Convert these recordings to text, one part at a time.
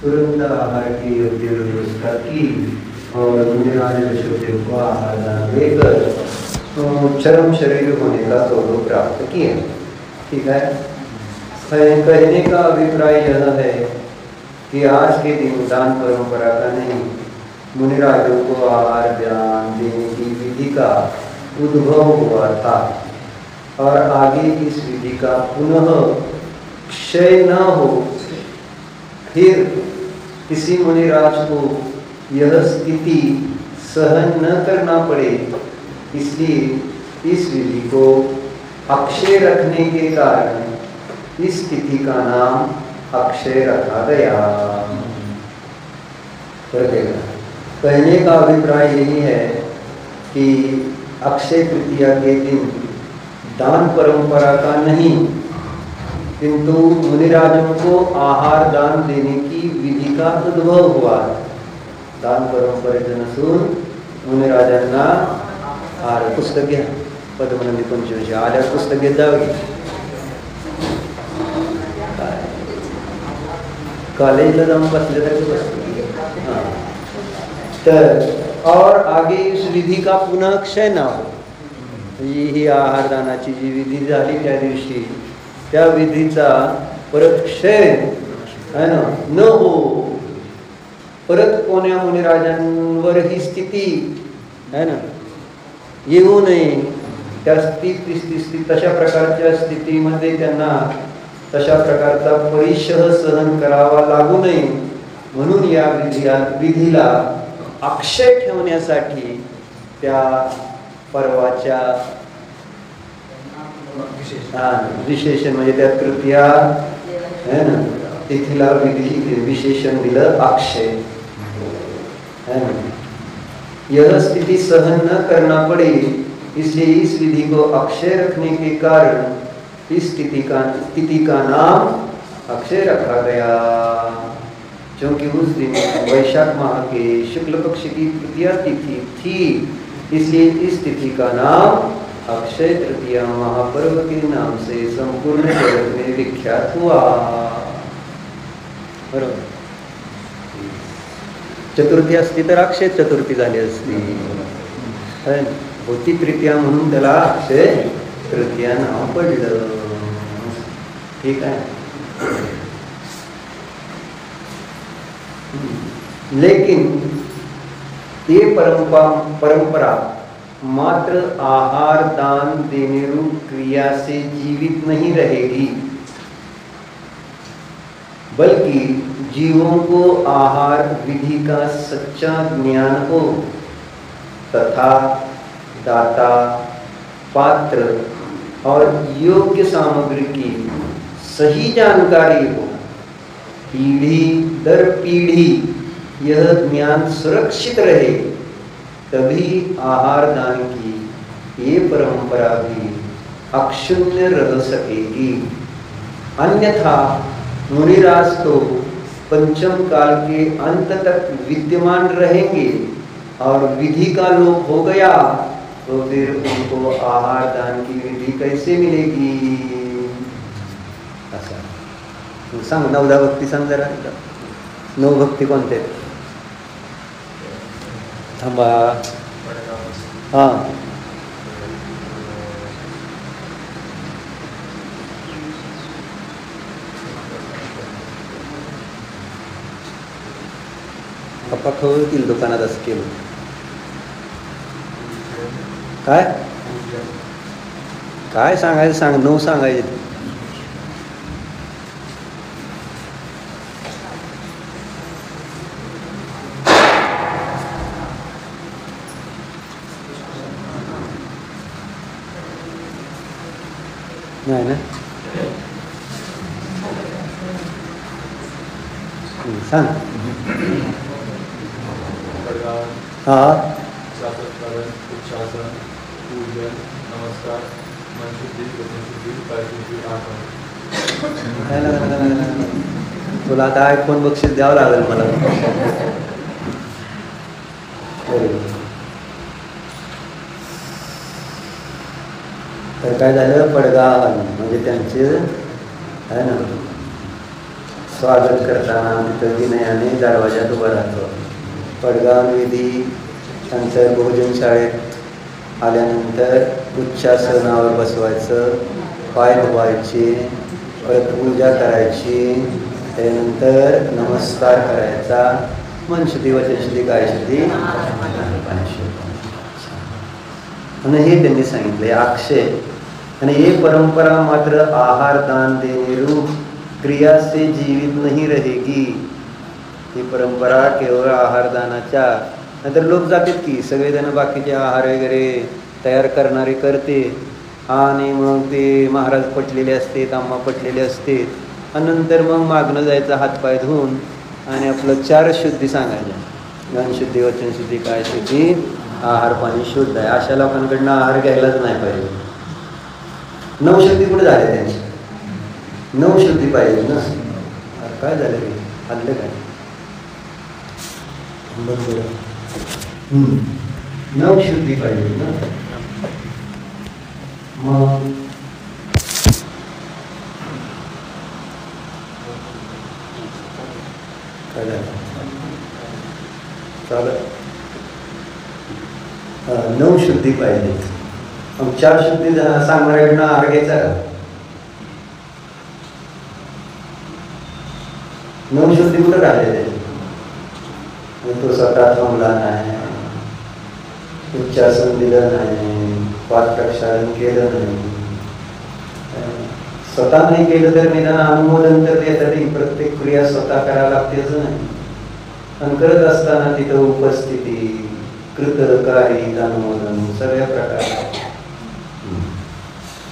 तुरंत आहार की योग्य व्यवस्था की और मुनिराज ऋषभदेव को आहार दान देकर चरम शरीर होने का गौरव प्राप्त किया। ठीक है, कहने का अभिप्राय यह है कि आज के दिन दान परंपरा का नहीं, मुनिराजों को आहार दान देने की विधि का उद्भव हुआ था और आगे इस विधि का पुनः क्षय न हो, फिर किसी मुनिराज को यह स्थिति सहन न करना पड़े, इसलिए इस विधि को अक्षय रखने के कारण इस तिथि का नाम अक्षय रखा गया। कहने का अभिप्राय यही है कि अक्षय तृतीया के दिन दान परंपरा का नहीं, किंतु मुनिराजों को आहार दान देने की विधि का उद्भव हुआ। दान परंपरेतून मुनिराजांना आहार पुस्तक घ्या, पद्मनंदी पंचविंशी आल्यावर पुस्तक घेत जावे। कॉलेजला जाऊन बसल्यासारखं बसतं। हां, तर और आगे इस विधि का पुनः क्षय न हो, ही आहार दानाची जी विधी झाली त्या दिवशी त्या विधीचा परत क्षय है ना न हो, परत कोण्या मुनिराजांवर ही स्थिती है ना येऊ नये, त्या तशा प्रकारच्या स्थितीमध्ये त्यांना तशा प्रकारचा परिशह सहन करावा लागू नये, म्हणून या विधीला अक्षय ठेवण्यासाठी त्या परवाच्या विशेषण म्हणजे त्या तृतीया है ना तिथीला विधि विशेषण दिलं अक्षय है ना। यह स्थिति सहन न करना पड़े, इसलिए इस विधि को अक्षय रखने के कारण इस तिथि का नाम अक्षय रखा गया, क्योंकि उस दिन वैशाख माह के शुक्ल पक्ष की तृतीया तिथि थी, इसलिए इस तिथि का नाम अक्षय तृतीया महापर्व के नाम से संपूर्ण जगत में विख्यात हुआ। बरोबर, चतुर्थी असती तर अक्षय चतुर्थी झाली असती, होती तृतीया म्हणून त्याला अक्षय तृतीया नाव पडलं। ठीक आहे, लेकिन ये परंपरा मात्र आहार दान देने रूप क्रिया से जीवित नहीं रहेगी, बल्कि जीवों को आहार विधि का सच्चा ज्ञान हो तथा दाता पात्र और योग्य सामग्री की सही जानकारी हो, पीढ़ी दर पीढ़ी यह ज्ञान सुरक्षित रहे, तभी आहार दान की ये परंपरा भी अक्षुण्य रह सकेगी। अन्यथा मुनिराज तो पंचम काल के अंत तक विद्यमान रहेंगे और विधि का लोप हो गया तो फिर उनको आहार दान की विधि कैसे मिलेगी? असं सांग, 9 भक्ती सांग जरा, 9 भक्ती कोणते? थांबा, हां पप्पा खवळतील दुकानात असं केलं काय काय सांगायचं सांग, 9 सांगायचे नाही ना, सांग। हाँ, पूजन, नमस्कार, मन शुद्धि, वचन शुद्धि, काय शुद्धि, तुला आता आयफोन बक्षीस द्यावं लागेल मला। तर काय झालं, पडगा म्हणजे त्यांचे आहे ना स्वागत करताना तिथं विनयाने दरवाजात उभं राहतो. पडगाम विधी नंतर भोजनशाळेत आल्यानंतर उच्चासनावर बसवायचं, पाय धुवायचे, परत पूजा करायची, त्यानंतर नमस्कार करायचा, मनशुद्धी वचनशुद्धी कायशुद्धी आणि हे त्यांनी सांगितले अक्षय. आणि ये परंपरा मात्र आहार दान देने रूप क्रिया से जीवित नहीं रहेगी. ही परंपरा केवळ आहार दानाच्या, नंतर लोक जातात की सगळेजण बाकीचे आहार वगैरे तयार करणारे करते आणि मग ते महाराज पटलेले असते, आम्हा पटलेले असते आणि नंतर मग मागणं जायचं हातपाय धुवून आणि आपलं 4 शुद्धी सांगायच्या, ज्ञानशुद्धी वचनशुद्धी कायशुद्धी आहार पाणी शुद्ध आहे. अशा लोकांकडनं आहार घ्यायलाच नाही पाहिजे. 9 शुद्धी कुठे झाले त्यांची? 9 शुद्धी पाहिजे ना. काय झालं रे, खाल्लं काय? 9 शुद्धी पाहिजे ना. मग काय झालं? चालत 9 शुद्धी पाहिजे. मग 4 शुद्धी सांगणाऱ्याकडनं आहार घ्यायचा का? 9 शुद्धी कुठं राहिले? तो स्वतः थांबला नाही, उच्चासन दिलं नाही, पाठ प्रक्षालन केलं नाही, स्वतः नाही केलं तर निदान अनुमोदन तर देतात. प्रत्येक क्रिया स्वतः करायला लागते असं नाही. आणि करत असताना तिथं उपस्थिती, कृतकारी अनुमोदन सगळ्या प्रकार.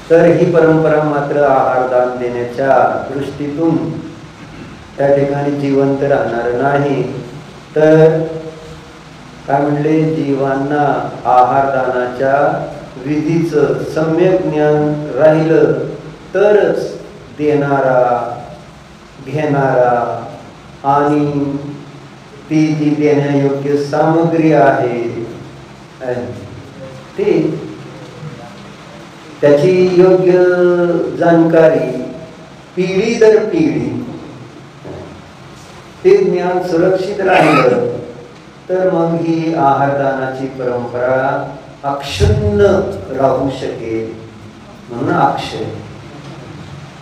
तर ही परंपरा मात्र आहार दान देण्याच्या दृष्टीतून त्या ठिकाणी जिवंत राहणार नाही. तर काय म्हणले, जीवांना आहार दानाच्या विधीचं सम्यक ज्ञान राहिलं तरच देणारा, घेणारा आणि ती जी देण्यायोग्य सामग्री आहे ती त्याची योग्य जाणकारी पिढी दर पिढी ते ज्ञान सुरक्षित राहिलं तर मग ही आहारदानाची परंपरा अक्षुण्ण राहू शकेल. म्हणून अक्षय.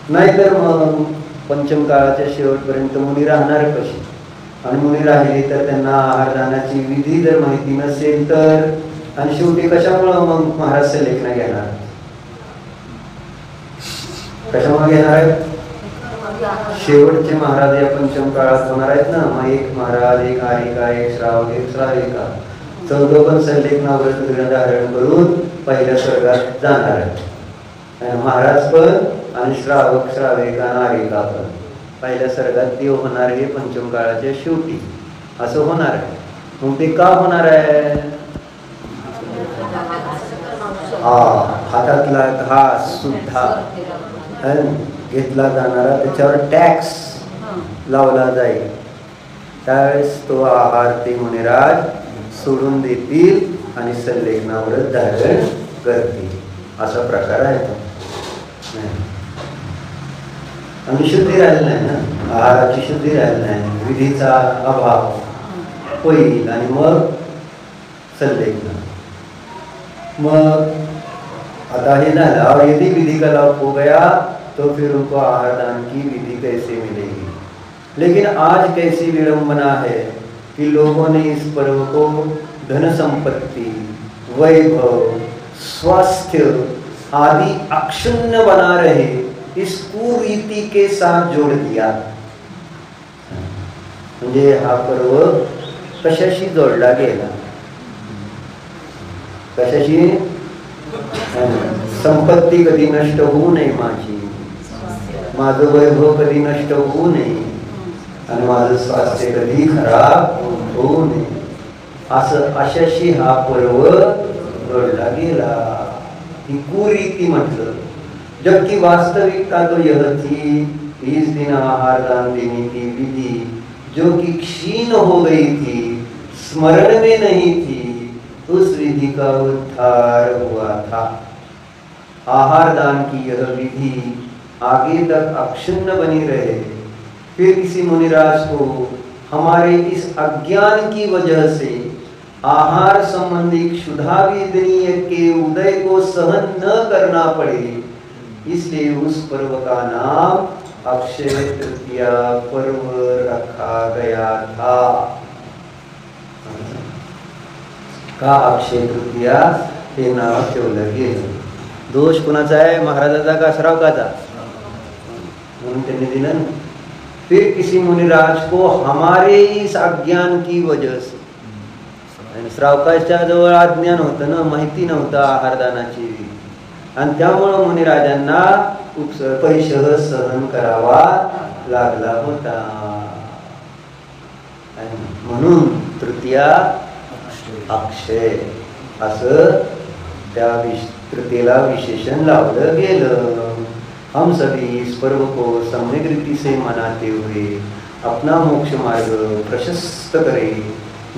नाहीतर मग पंचम काळाच्या शेवटपर्यंत मुली राहणार कशी? आणि मुली राहिली तर त्यांना आहारदानाची विधी जर माहिती नसेल तर, आणि शेवटी कशामुळं मग महाराज लेखना घेणार? कशामुळे घेणार आहेत? शेवटचे महाराज या पंचम काळात होणार आहेत ना. मग एक महाराज, एक आरिका, एक श्रावक, एक श्राविका, 14 पण संलेखनावर धारण करून पहिल्या स्वर्गात जाणार आहेत. महाराज पण आणि श्रावक, श्राविका आणि आरिका पण पहिल्या स्वर्गात देव होणार. हे पंचम काळाच्या शेवटी असं होणार आहे. मग ते का होणार आहे? हातातला घास सुद्धा घेतला जाणारा, त्याच्यावर टॅक्स लावला जाईल. त्यावेळेस तो आहार ते मुनिराज सोडून देतील आणि संलेखनावरच धारण करतील. असा प्रकार आहे तो. आणि शुद्धी राहिली नाही ना, आहाराची शुद्धी राहिली नाही, विधीचा अभाव होईल आणि मग संलेखन. मग आता हे झालं, और यदि विधि का लाभ हो गया तो फिर उनको आहार दान की विधि कैसे मिलेगी? लेकिन आज कैसी विडंबना है कि लोगों ने इस पर्व को धन संपत्ति, वैभव, स्वास्थ्य आदि अक्षुण्ण बना रहे इस कुरीति के साथ जोड़ दिया. म्हणजे हा पर्व कशाशी जोडला गेला? कशाशी? संपत्ती कधी नष्ट होऊ नये माझी, माझं वैभव कधी नष्ट होऊ नये आणि माझं स्वास्थ्य कधी खराब होऊ नये, असं अशाशी हा पर्व जोडला गेला. ही कुरीति म्हटलं. जबकि वास्तविकता तो यह थी, इस दिन आहार दान देने की विधि जो कि क्षीण हो गई थी, स्मरण में नहीं थी, उस विधि का उद्धार हुआ था. आहार दान की यह विधि आगे तक अक्षुण्ण बनी रहे, फिर किसी मुनिराज को हमारे इस अज्ञान की वजह से आहार संबंधी क्षुधावेदनीय के उदय को सहन न करना पड़े, इसलिए उस पर्व का नाम अक्षय तृतीया पर्व रखा गया था। का अक्षय तृतीया हे नाव ठेवलं गेलं। दोष कुणाचा आहे, महाराजाचा का श्रावकाचा? म्हणून त्यांनी दिलं। फिर किसी मुनिराज को हमारे इस अज्ञान की वजह से, श्रावकाच्या जवळ अज्ञान होतं ना, माहिती नव्हतं आहारदानाची, आणि त्यामुळे मुनिराजांना परिशह सहन करावा लागला होता। म्हणून तृतीया अक्षय असं त्या तृतीयेला विशेषण लावलं गेलं। हम सभी इस पर्व को सम्यक रीति से मनाते हुए अपना मोक्ष मार्ग प्रशस्त करें,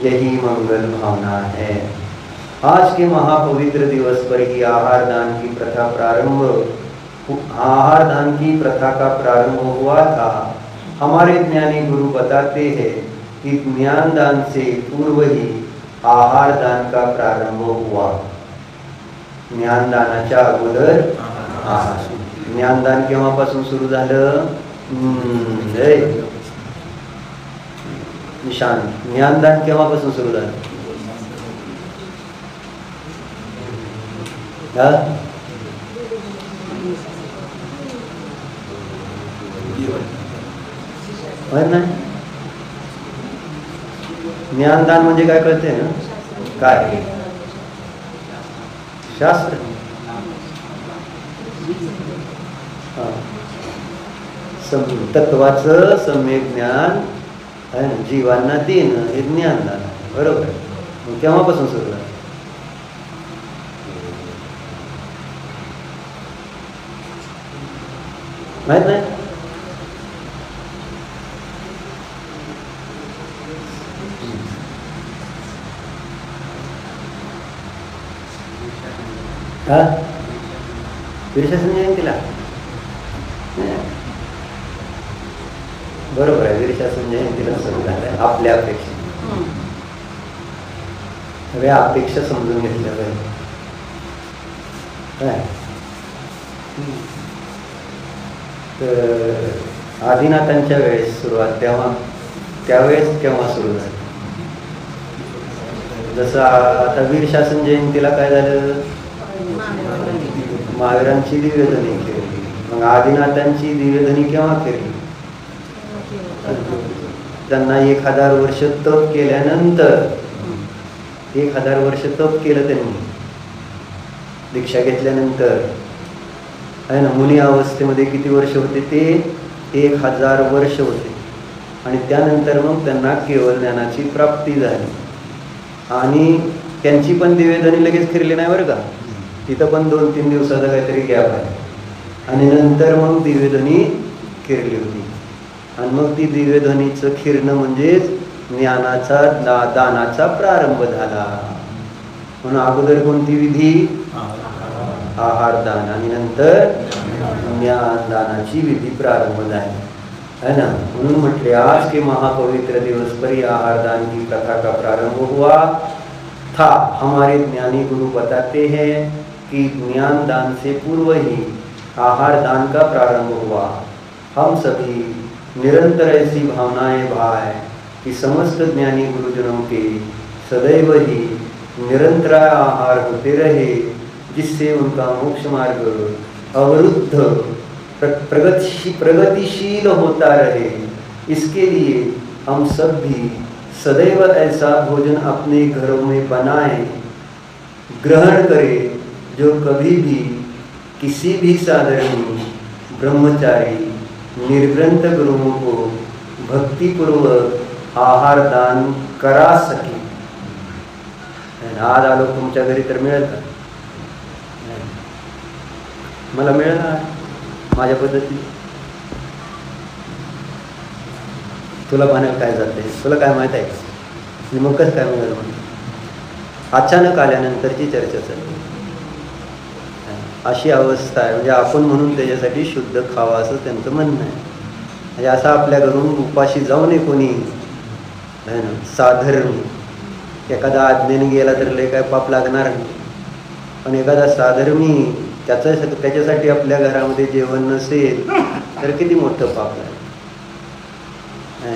यही मंगल भावना है। आज के महापवित्र दिवस पर ही आहार दान की प्रथा का प्रारंभ हुआ था। हमारे ज्ञानी गुरु बताते हैं कि ज्ञान दान से पूर्व ही आहार दान का प्रारंभ हुआ। ज्ञानदानाच्या अगोदर ज्ञानदान केव्हापासून सुरू झालं? निशान, ज्ञानदान केव्हापासून सुरू झालं? ज्ञानदान म्हणजे काय कळते ना? काय शास्त्र, तत्वाचं सम्यक ज्ञान आहे ना, जीवांना देणं हे ज्ञानदान आहे, बरोबर आहे। मग केव्हापासून सुरू झालं? माहित नाही? हा, वीरशासन जयंतीला बरोबर आहे, वीरशासन जयंतीला सुरू झालंय। आपल्या अपेक्षा, सगळ्या अपेक्षा समजून घेतल्या पाहिजे। तर आदिनाथांच्या वेळेस सुरुवात, त्यावेळेस केव्हा सुरू झाली? जसं आता वीरशासन जयंतीला काय झालं? महावीरांची दिव्यध्वनी केली। मग आदिनाथांची दिव्यध्वनी केव्हा केली? त्यांना 1000 वर्ष तप केल्यानंतर, 1000 वर्ष तप केलं त्यांनी दीक्षा घेतल्यानंतर, आहे ना। मुनी अवस्थेमध्ये किती वर्ष होते ते? 1000 वर्ष होते। आणि त्यानंतर मग त्यांना केवळ ज्ञानाची प्राप्ती झाली। आणि त्यांची पण दिव्यध्वनी लगेच फिरली नाही बरं का, तिथं पण 2-3 दिवसाचा काहीतरी गॅप आहे। आणि नंतर मग दिव्यध्वनी फिरली होती। आणि मग ती दिव्यध्वनीचं फिरणं म्हणजेच ज्ञानाचा दानाचा प्रारंभ झाला। म्हणून अगोदर कोणती विधी? आहार दान, आणि नंतर ज्ञान दानाची विधी प्रारंभ झाली, है ना। म्हणून म्हटले आज के महापवित्र दिवस पर ही आहार दान की प्रथा का प्रारंभ हुआ था। हमारे ज्ञानी गुरु बताते हैं कि ज्ञान दान से पूर्व ही आहार दान का प्रारंभ हुआ। हम सभी निरंतर ऐसी भावनाएं भाए कि समस्त ज्ञानी गुरुजनों के सदैव ही निरंतर आहार होते रहे, जिससे उनका मोक्ष मार्ग अवरुद्ध प्रगतिशील होता रहे। इसके लिए हम सब भी सदैव ऐसा भोजन अपने घरों में बनाएं, ग्रहण करें, जो कभी भी किसी भी साधारण ब्रह्मचारी निर्ग्रंथ गुरुओं को भक्तिपूर्वक आहार दान करा सके। आज आलो तुमच्या घरी तर मिळेल का? मला मिळणार माझ्या पद्धतीने। तुला म्हणायला काय जाते? तुला काय माहित आहे का? मग कसं काय मिळेल म्हणून? अचानक आल्यानंतरची चर्चा चालली, अशी अवस्था आहे। म्हणजे आपण म्हणून त्याच्यासाठी शुद्ध खावा असं त्यांचं म्हणणं आहे, म्हणजे असं आपल्या घरून उपाशी जाऊ नये कोणी, आहे ना, साधर्मी. एखादा आज्ञेने गेला तर लय काय पाप लागणार नाही, पण एखादा साधर्मी त्याच्यासाठी आपल्या घरामध्ये जेवण नसेल तर किती मोठं पाप आहे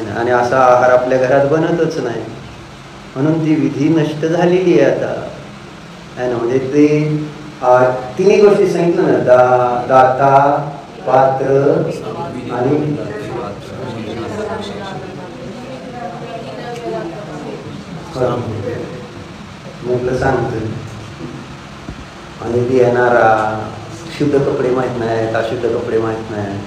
ना. आणि असा आहार आपल्या घरात बनतच नाही, म्हणून ती विधी नष्ट झालेली आहे आता, आहे ना. म्हणजे ते तिन्ही गोष्टी सांगितलं ना, दाता, पात्र आणि म्हटलं सांगतो. आणि ती येणारा शुद्ध कपडे माहीत नाहीत, अशुद्ध कपडे माहीत नाही,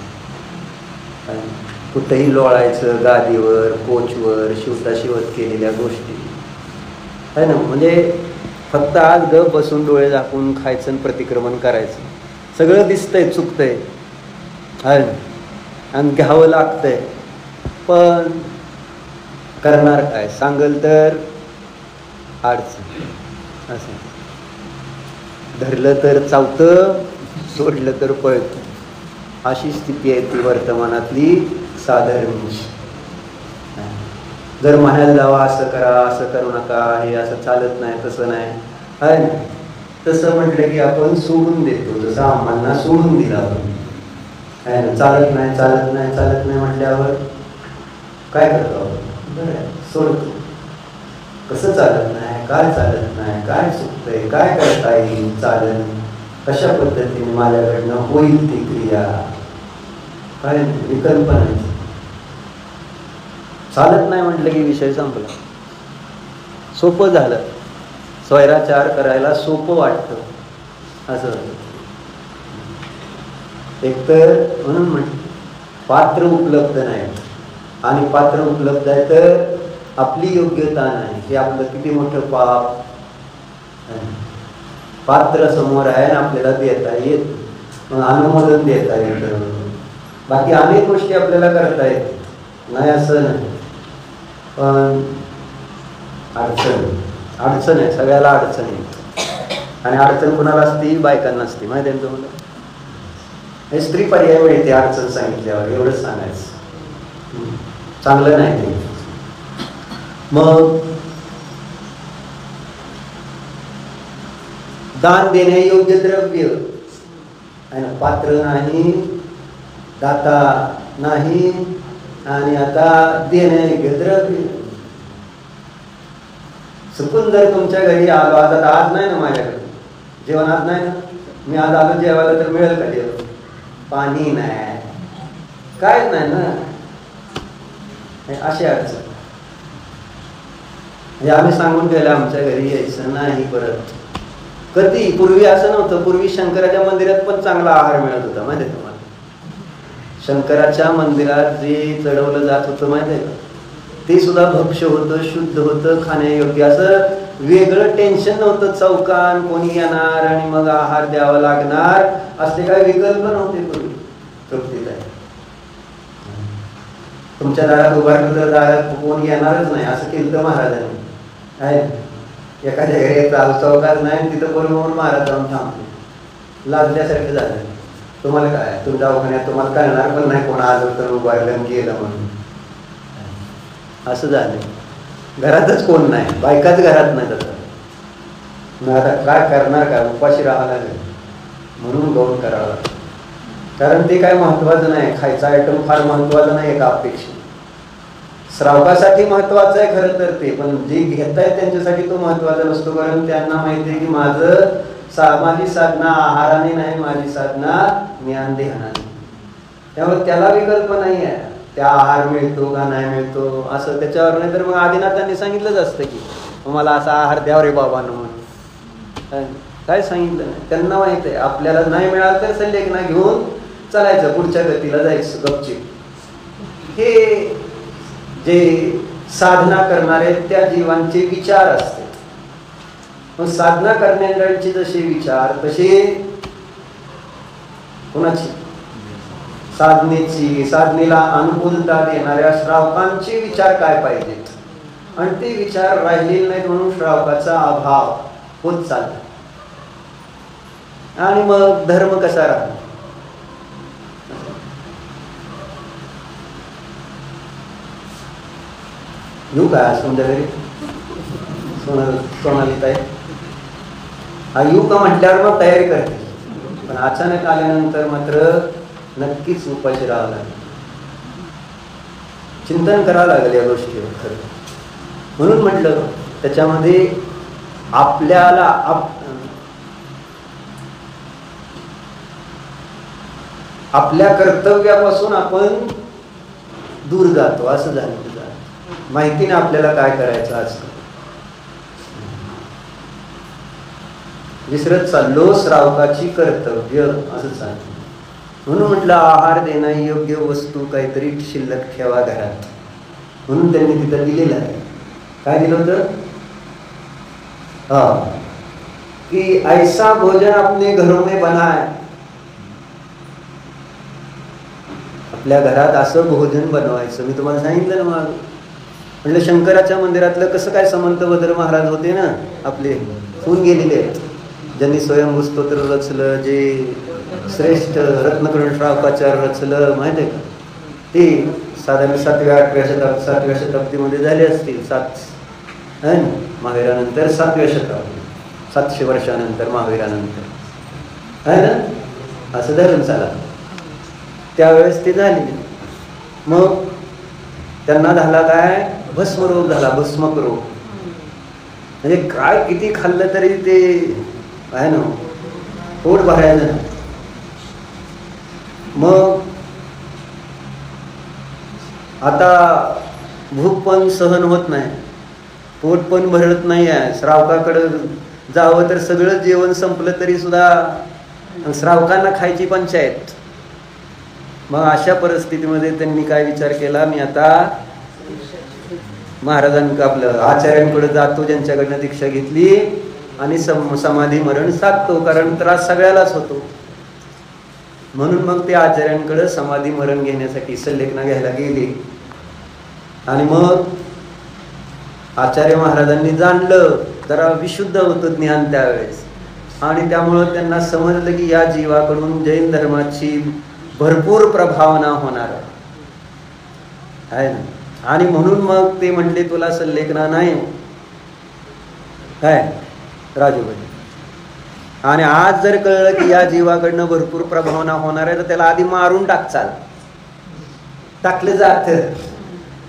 कुठंही लोळायचं गादीवर, कोचवर, शिवत केलेल्या गोष्टी, आहे ना. म्हणजे फक्त आज गप बसून डोळे झाकून खायचं आणि प्रतिक्रमण करायचं. सगळं दिसतंय, चुकतंय, आहे ना, आणि घ्यावं लागतंय, पण करणार काय? सांगल तर अडचण. असं धरलं तर चावतं, सोडलं तर पळतं, अशी स्थिती आहे ती वर्तमानातली साधर्मीची. जर म्हणायला जावा असं करा, असं करू नका, हे असं चालत नाही, तसं नाही, आहे ना, तसं म्हटलं की आपण सोडून देतो. जसं आम्हाला सोडून दिलं आपण, आहे ना. चालत नाही, चालत नाही, चालत नाही म्हटल्यावर काय करतो आपण? बरं, सोडतो. कसं चालत नाही, काय चालत नाही, काय चुकतंय, काय करता येईल, चालेल, कशा पद्धतीने माझ्याकडनं होईल ती क्रिया, काय विकल्पना. चालत नाही म्हटलं की विषय संपला. सोपं झालं, स्वैराचार करायला सोपं वाटतं असं. एकतर म्हणून म्हटलं पात्र उपलब्ध नाही, आणि पात्र उपलब्ध आहे तर आपली योग्यता नाही, हे आपलं किती मोठं पाप. पात्र समोर आहे आणि आपल्याला देता येत, मग अनुमोदन देता येतं, बाकी अनेक गोष्टी आपल्याला करता येत नाही असं नाही. पण अडचण आहे, सगळ्याला अडचण आहे. आणि अडचण कुणाला असती? बायकांना असते, माहिती आहे तुम्हाला. हे स्त्री पर्याय मिळते अडचण सांगितल्यावर, एवढंच सांगायचं, चांगलं नाही ते. मग दान देण्यायोग्य द्रव्य, आणि पात्र नाही, दाता नाही, आणि आता देण्यायोग्य द्रव्य. चुकून जर तुमच्या घरी आलो, आज नाही ना माझ्याकडे जेवण, आज नाही ना, मी आज आलो जेवायला, तर मिळेल का जेवण? पाणी नाही, काय नाही ना, अशी अडचण. म्हणजे आम्ही सांगून गेलं आमच्या घरी यायचं नाही परत. कधी? पूर्वी असं नव्हतं. पूर्वी शंकराच्या मंदिरात पण चांगला आहार मिळत होता, माहिती आहे तुम्हाला. शंकराच्या मंदिरात जे चढवलं जात होतं माहिती आहे का, ते सुद्धा भक्ष्य होतं, शुद्ध होतं, खाण्यायोग्य. असं वेगळं टेन्शन नव्हतं, चौकान कोणी येणार आणि मग आहार द्यावा लागणार, असले काही विकल्प नव्हते पूर्वी. तृप्तीत आहे, तुमच्या दारात उभारलं तर दारात कोण येणारच नाही, असं केलं तर महाराजांनी. आहे एखाद्या घरी चौकात नाही, तिथं बरोबर महाराज जाऊन थांबले, लाजल्यासारखं झालं. तुम्हाला काय, तुमच्या दवाखान्यात तुम्हाला कळणार पण नाही कोण आलं तर उभारलं गेलं म्हणून, असं झालं. घरातच कोण नाही, बायकाच घरात नाही. तसं मग आता काय करणार, काय उपाशी राहावं लागेल, म्हणून गौण करावं लागतं. कारण ते काय महत्वाचं नाही, खायचा आयटम फार महत्वाचा नाही एका अपेक्षा. श्रावकासाठी महत्वाचं आहे खरं तर ते, पण जे घेत आहेत त्यांच्यासाठी तो महत्वाचा नसतो. कारण त्यांना माहिती आहे की माझी साधना आहाराने नाही, माझी साधना ज्ञान ध्यानाने. त्यामुळे त्याला विकल्प नाही आहे, त्या आहार मिळतो का नाही मिळतो असं त्याच्यावर. नाही तर मग आदिनाथांनी सांगितलंच असतं की मला असा आहार द्याव रे बाबांनो म्हणून. काय सांगितलं नाही, त्यांना माहित आहे आपल्याला नाही मिळालं तर संलेखना घेऊन चालायचं, पुढच्या गतीला जायचं गपचीप. हे जे साधना करणारे त्या जीवांचे विचार असते. मग साधना करणाऱ्यांचे जसे विचार तसे कोणाची साधनेला अनुकूलता देणाऱ्या श्रावकांचे विचार काय पाहिजेत, आणि ते विचार राहिलेले नाहीत म्हणून श्रावकाचा अभाव होत चालला. आणि मग धर्म कसा राहतो? येऊ का संध्याकाळी सोनाली ताई? हा येऊ का म्हटल्यावर मग तयारी करते, पण अचानक आल्यानंतर मात्र नक्कीच उपाशी राहावं लागेल, चिंतन करावं लागेल या गोष्टीवर खरं. म्हणून म्हटलं त्याच्यामध्ये आपल्याला आपल्या कर्तव्यापासून आपण दूर जातो असं झालं. माहिती नाही आपल्याला काय करायचं असतं, विसरत चाललो श्रावकाची कर्तव्य असं चाललं. म्हणून म्हटलं आहार देणं, योग्य वस्तू काहीतरी शिल्लक ठेवा घरात, म्हणून त्यांनी तिथं दिलेलं आहे. काय दिलं होतं? कि ऐसा भोजन अपने घरों में बनाए, आपल्या घरात असं भोजन बनवायचं. मी तुम्हाला सांगितलं ना मग, म्हटलं शंकराच्या मंदिरातलं कसं काय समंत भद्र महाराज होते ना आपले, होऊन गेलेले, ज्यांनी स्वयंभू स्तोत्र रचलं, जे श्रेष्ठ रत्नकरण श्रावकाचार्य रचलं, माहिती आहे का? ते साधारण 7व्या शताब्दीमध्ये झाले असतील. महावीरानंतर 7व्या शताब्दी, 700 वर्षानंतर महावीरानंतर आहे ना, असं धरून चाला. त्यावेळेस ते झाले. मग त्यांना झाला काय? भस्मरोग झाला, भस्मक रोग. म्हणजे काय किती खाल्लं तरी ते आहे ना, पोट भरायचं नाही. मग आता भूक पण सहन होत नाही, पोट पण भरत नाही आहे. श्रावकाकडं जावं तर सगळं जेवण संपलं तरी सुद्धा श्रावकांना खायची पंचायत. मग अशा परिस्थितीमध्ये त्यांनी काय विचार केला, मी आता महाराजांकडे आपलं आचार्यांकडे जातो, ज्यांच्याकडनं दीक्षा घेतली, आणि समाधी मरण साधतो, कारण त्रास सगळ्यालाच होतो. म्हणून मग ते आचार्यांकडे समाधी मरण घेण्यासाठी सल्लेखना घ्यायला गेले. आणि मग आचार्य महाराजांनी जाणलं, जरा विशुद्ध होतं ज्ञान त्यावेळेस, आणि त्यामुळं त्यांना समजलं की या जीवाकडून जैन धर्माची भरपूर प्रभावना होणार आहे ना. आणि म्हणून मग ते म्हटले तुला सल्लेखना नाही काय राजूबाई, आणि आज जर कळलं की या जीवाकडनं भरपूर प्रभावना होणार आहे तर त्याला आधी मारून टाकचाल. टाकलं जात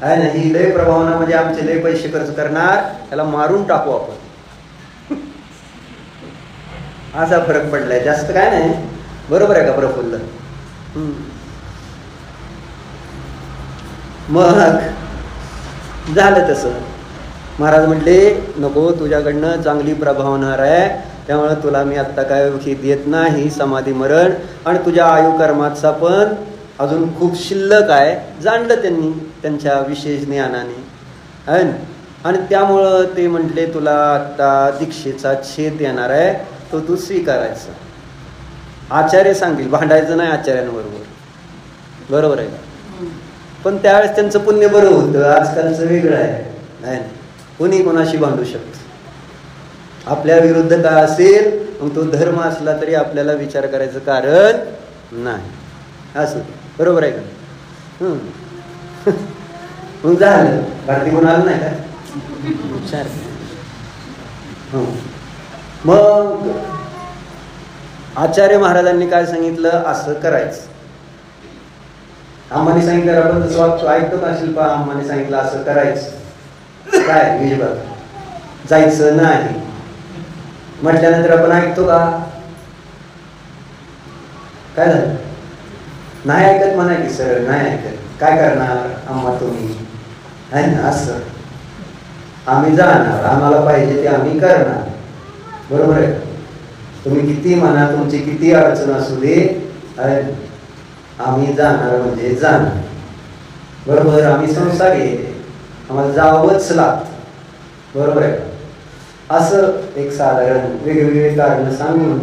आहे ना, ही लय प्रभावना म्हणजे आमचे लय पैसे खर्च करणार, त्याला मारून टाकू आपण. असा फरक पडलाय, जास्त काय नाही. बरोबर आहे का प्रफुल्ल? मग झालं तसं. महाराज म्हटले नको, तुझ्याकडनं चांगली प्रभावना आहे, त्यामुळे तुला मी आत्ता काय देत नाही समाधी मरण, आणि तुझ्या आयुकर्माचा पण अजून खूप शिल्लक आहे. जाणलं त्यांनी त्यांच्या विशेष ज्ञानाने आहे ना. आणि त्यामुळं ते म्हटले तुला आत्ता दीक्षेचा छेद येणार आहे, तो तू स्वीकारायचा. आचार्य सांगतील, भांडायचं नाही आचार्यांबरोबर, बरोबर आहे का? पण त्यावेळेस त्यांचं पुण्य बरं होतं, आजकालचं वेगळं आहे ना. कोणी कोणाशी भांडू शकतं. आपल्या विरुद्ध काय असेल मग तो धर्म असला तरी आपल्याला विचार करायचं कारण नाही, असं बरोबर आहे का? मग झालं, भारती कोण आलं नाही का? मग आचार्य महाराजांनी काय सांगितलं, असं करायचं. आम्हाला सांगितलं, आपण तसं ऐकतो का शिल्पा? आम्हाला सांगितलं असं करायचं, काय विजयबाग जायचं नाही म्हटल्यानंतर आपण ऐकतो का? काय झालं? नाही ऐकत म्हणा की सर, नाही ऐकत. काय करणार आम्हा तुम्ही आहे ना, असं आम्ही जाणार, आम्हाला पाहिजे ते आम्ही करणार, बरोबर आहे. तुम्ही किती म्हणा, तुमची किती अडचण असू दे, आम्ही जाणार म्हणजे जाणार, बरोबर. आम्ही संसारी आहे, आम्हाला जावंच लागतं, बरोबर आहे. असं एक साधारण वेगवेगळे कारण सांगून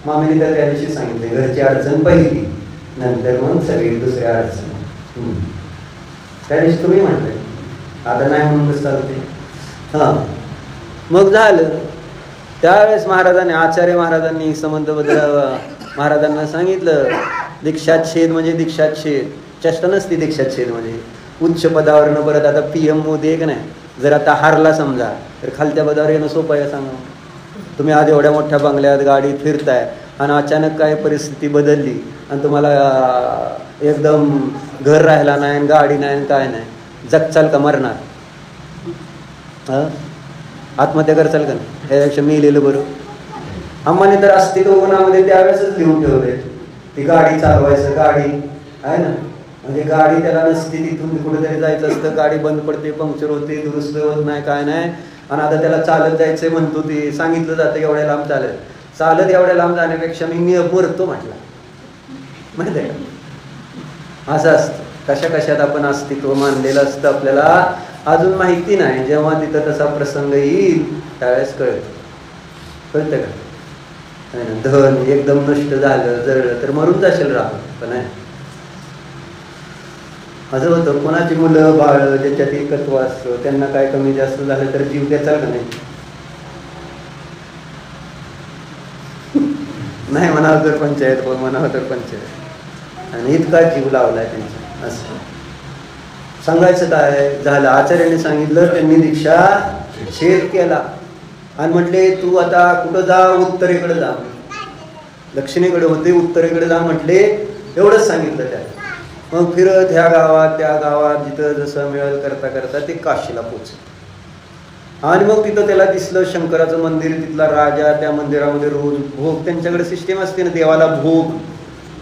मामीने त्या दिवशी सांगितले, घरची अडचण पहिली, नंतर मग सगळी दुसऱ्या अडचण. त्या दिवशी तुम्ही म्हटले, आता नाही म्हणून कसं चालते. मग झालं. त्यावेळेस महाराजांनी, आचार्य महाराजांनी समंतभद्र महाराजांना सांगितलं, दीक्षाच्छेद म्हणजे दीक्षाच्छेद, चेष्टा नसती. दीक्षाच्छेद म्हणजे उच्च पदावरनं परत आता PM मोदी आहे का नाही, जर आता हारला समजा तर खालच्या पदावर येणं सोपं आहे सांगा. तुम्ही आज एवढ्या मोठ्या बंगल्यात गाडीत फिरताय आणि अचानक काय परिस्थिती बदलली आणि तुम्हाला एकदम घर राहिला नाही, गाडी नाही, काय नाही, जगचाल का मरणार? आत्महत्या करचाल का नाही? ह्यापेक्षा मी लिहिलं बरं. आम्हाला तर अस्तित्व गुणामध्ये त्यावेळेसच लिहून ठेवले, ती गाडी चालवायचं, गाडी आहे ना, म्हणजे गाडी त्याला नसती, तिथून कुठेतरी जायचं असतं, गाडी बंद पडते, पंक्चर होते, दुरुस्त होत नाही, काय नाही, आणि आता त्याला चालत जायचंय म्हणतो, ते सांगितलं जातं एवढ्या लांब चालत एवढ्या लांब जाण्यापेक्षा मी मरतो म्हटला. माहिती आहे का? असं असतं. कशा कशात आपण अस्तित्व मानलेलं असतं आपल्याला अजून माहिती नाही. जेव्हा तिथं तसा प्रसंग येईल त्यावेळेस कळतं का? धन एकदम नष्ट झालं, जळलं तर मरून जाशील राहून. पण आहे असं होतं, कोणाची मुलं बाळ ज्याच्यात एकत्व असतं त्यांना काय कमी जास्त झालं तर जीव द्यायचा का नाही? नाही म्हणावं तर पंचायत, पण म्हणावं तर पंचायत. आणि इतका जीव लावलाय त्यांचा. असं सांगायचं काय झालं, आचार्याने सांगितलं, त्यांनी दीक्षा छेद केला आणि म्हटले तू आता कुठं जा, उत्तरेकडे जा. दक्षिणेकडे होते, उत्तरेकडे जा म्हटले, एवढंच सांगितलं त्याला. मग फिरत ह्या गावात त्या गावात जिथं जसं मिळेल करता करता ते काशीला पोचले. आणि मग तिथं त्याला दिसलं शंकराचं मंदिर, तिथला राजा, त्या मंदिरामध्ये रोज भोग, त्यांच्याकडे सिस्टीम असते ना, देवाला भोग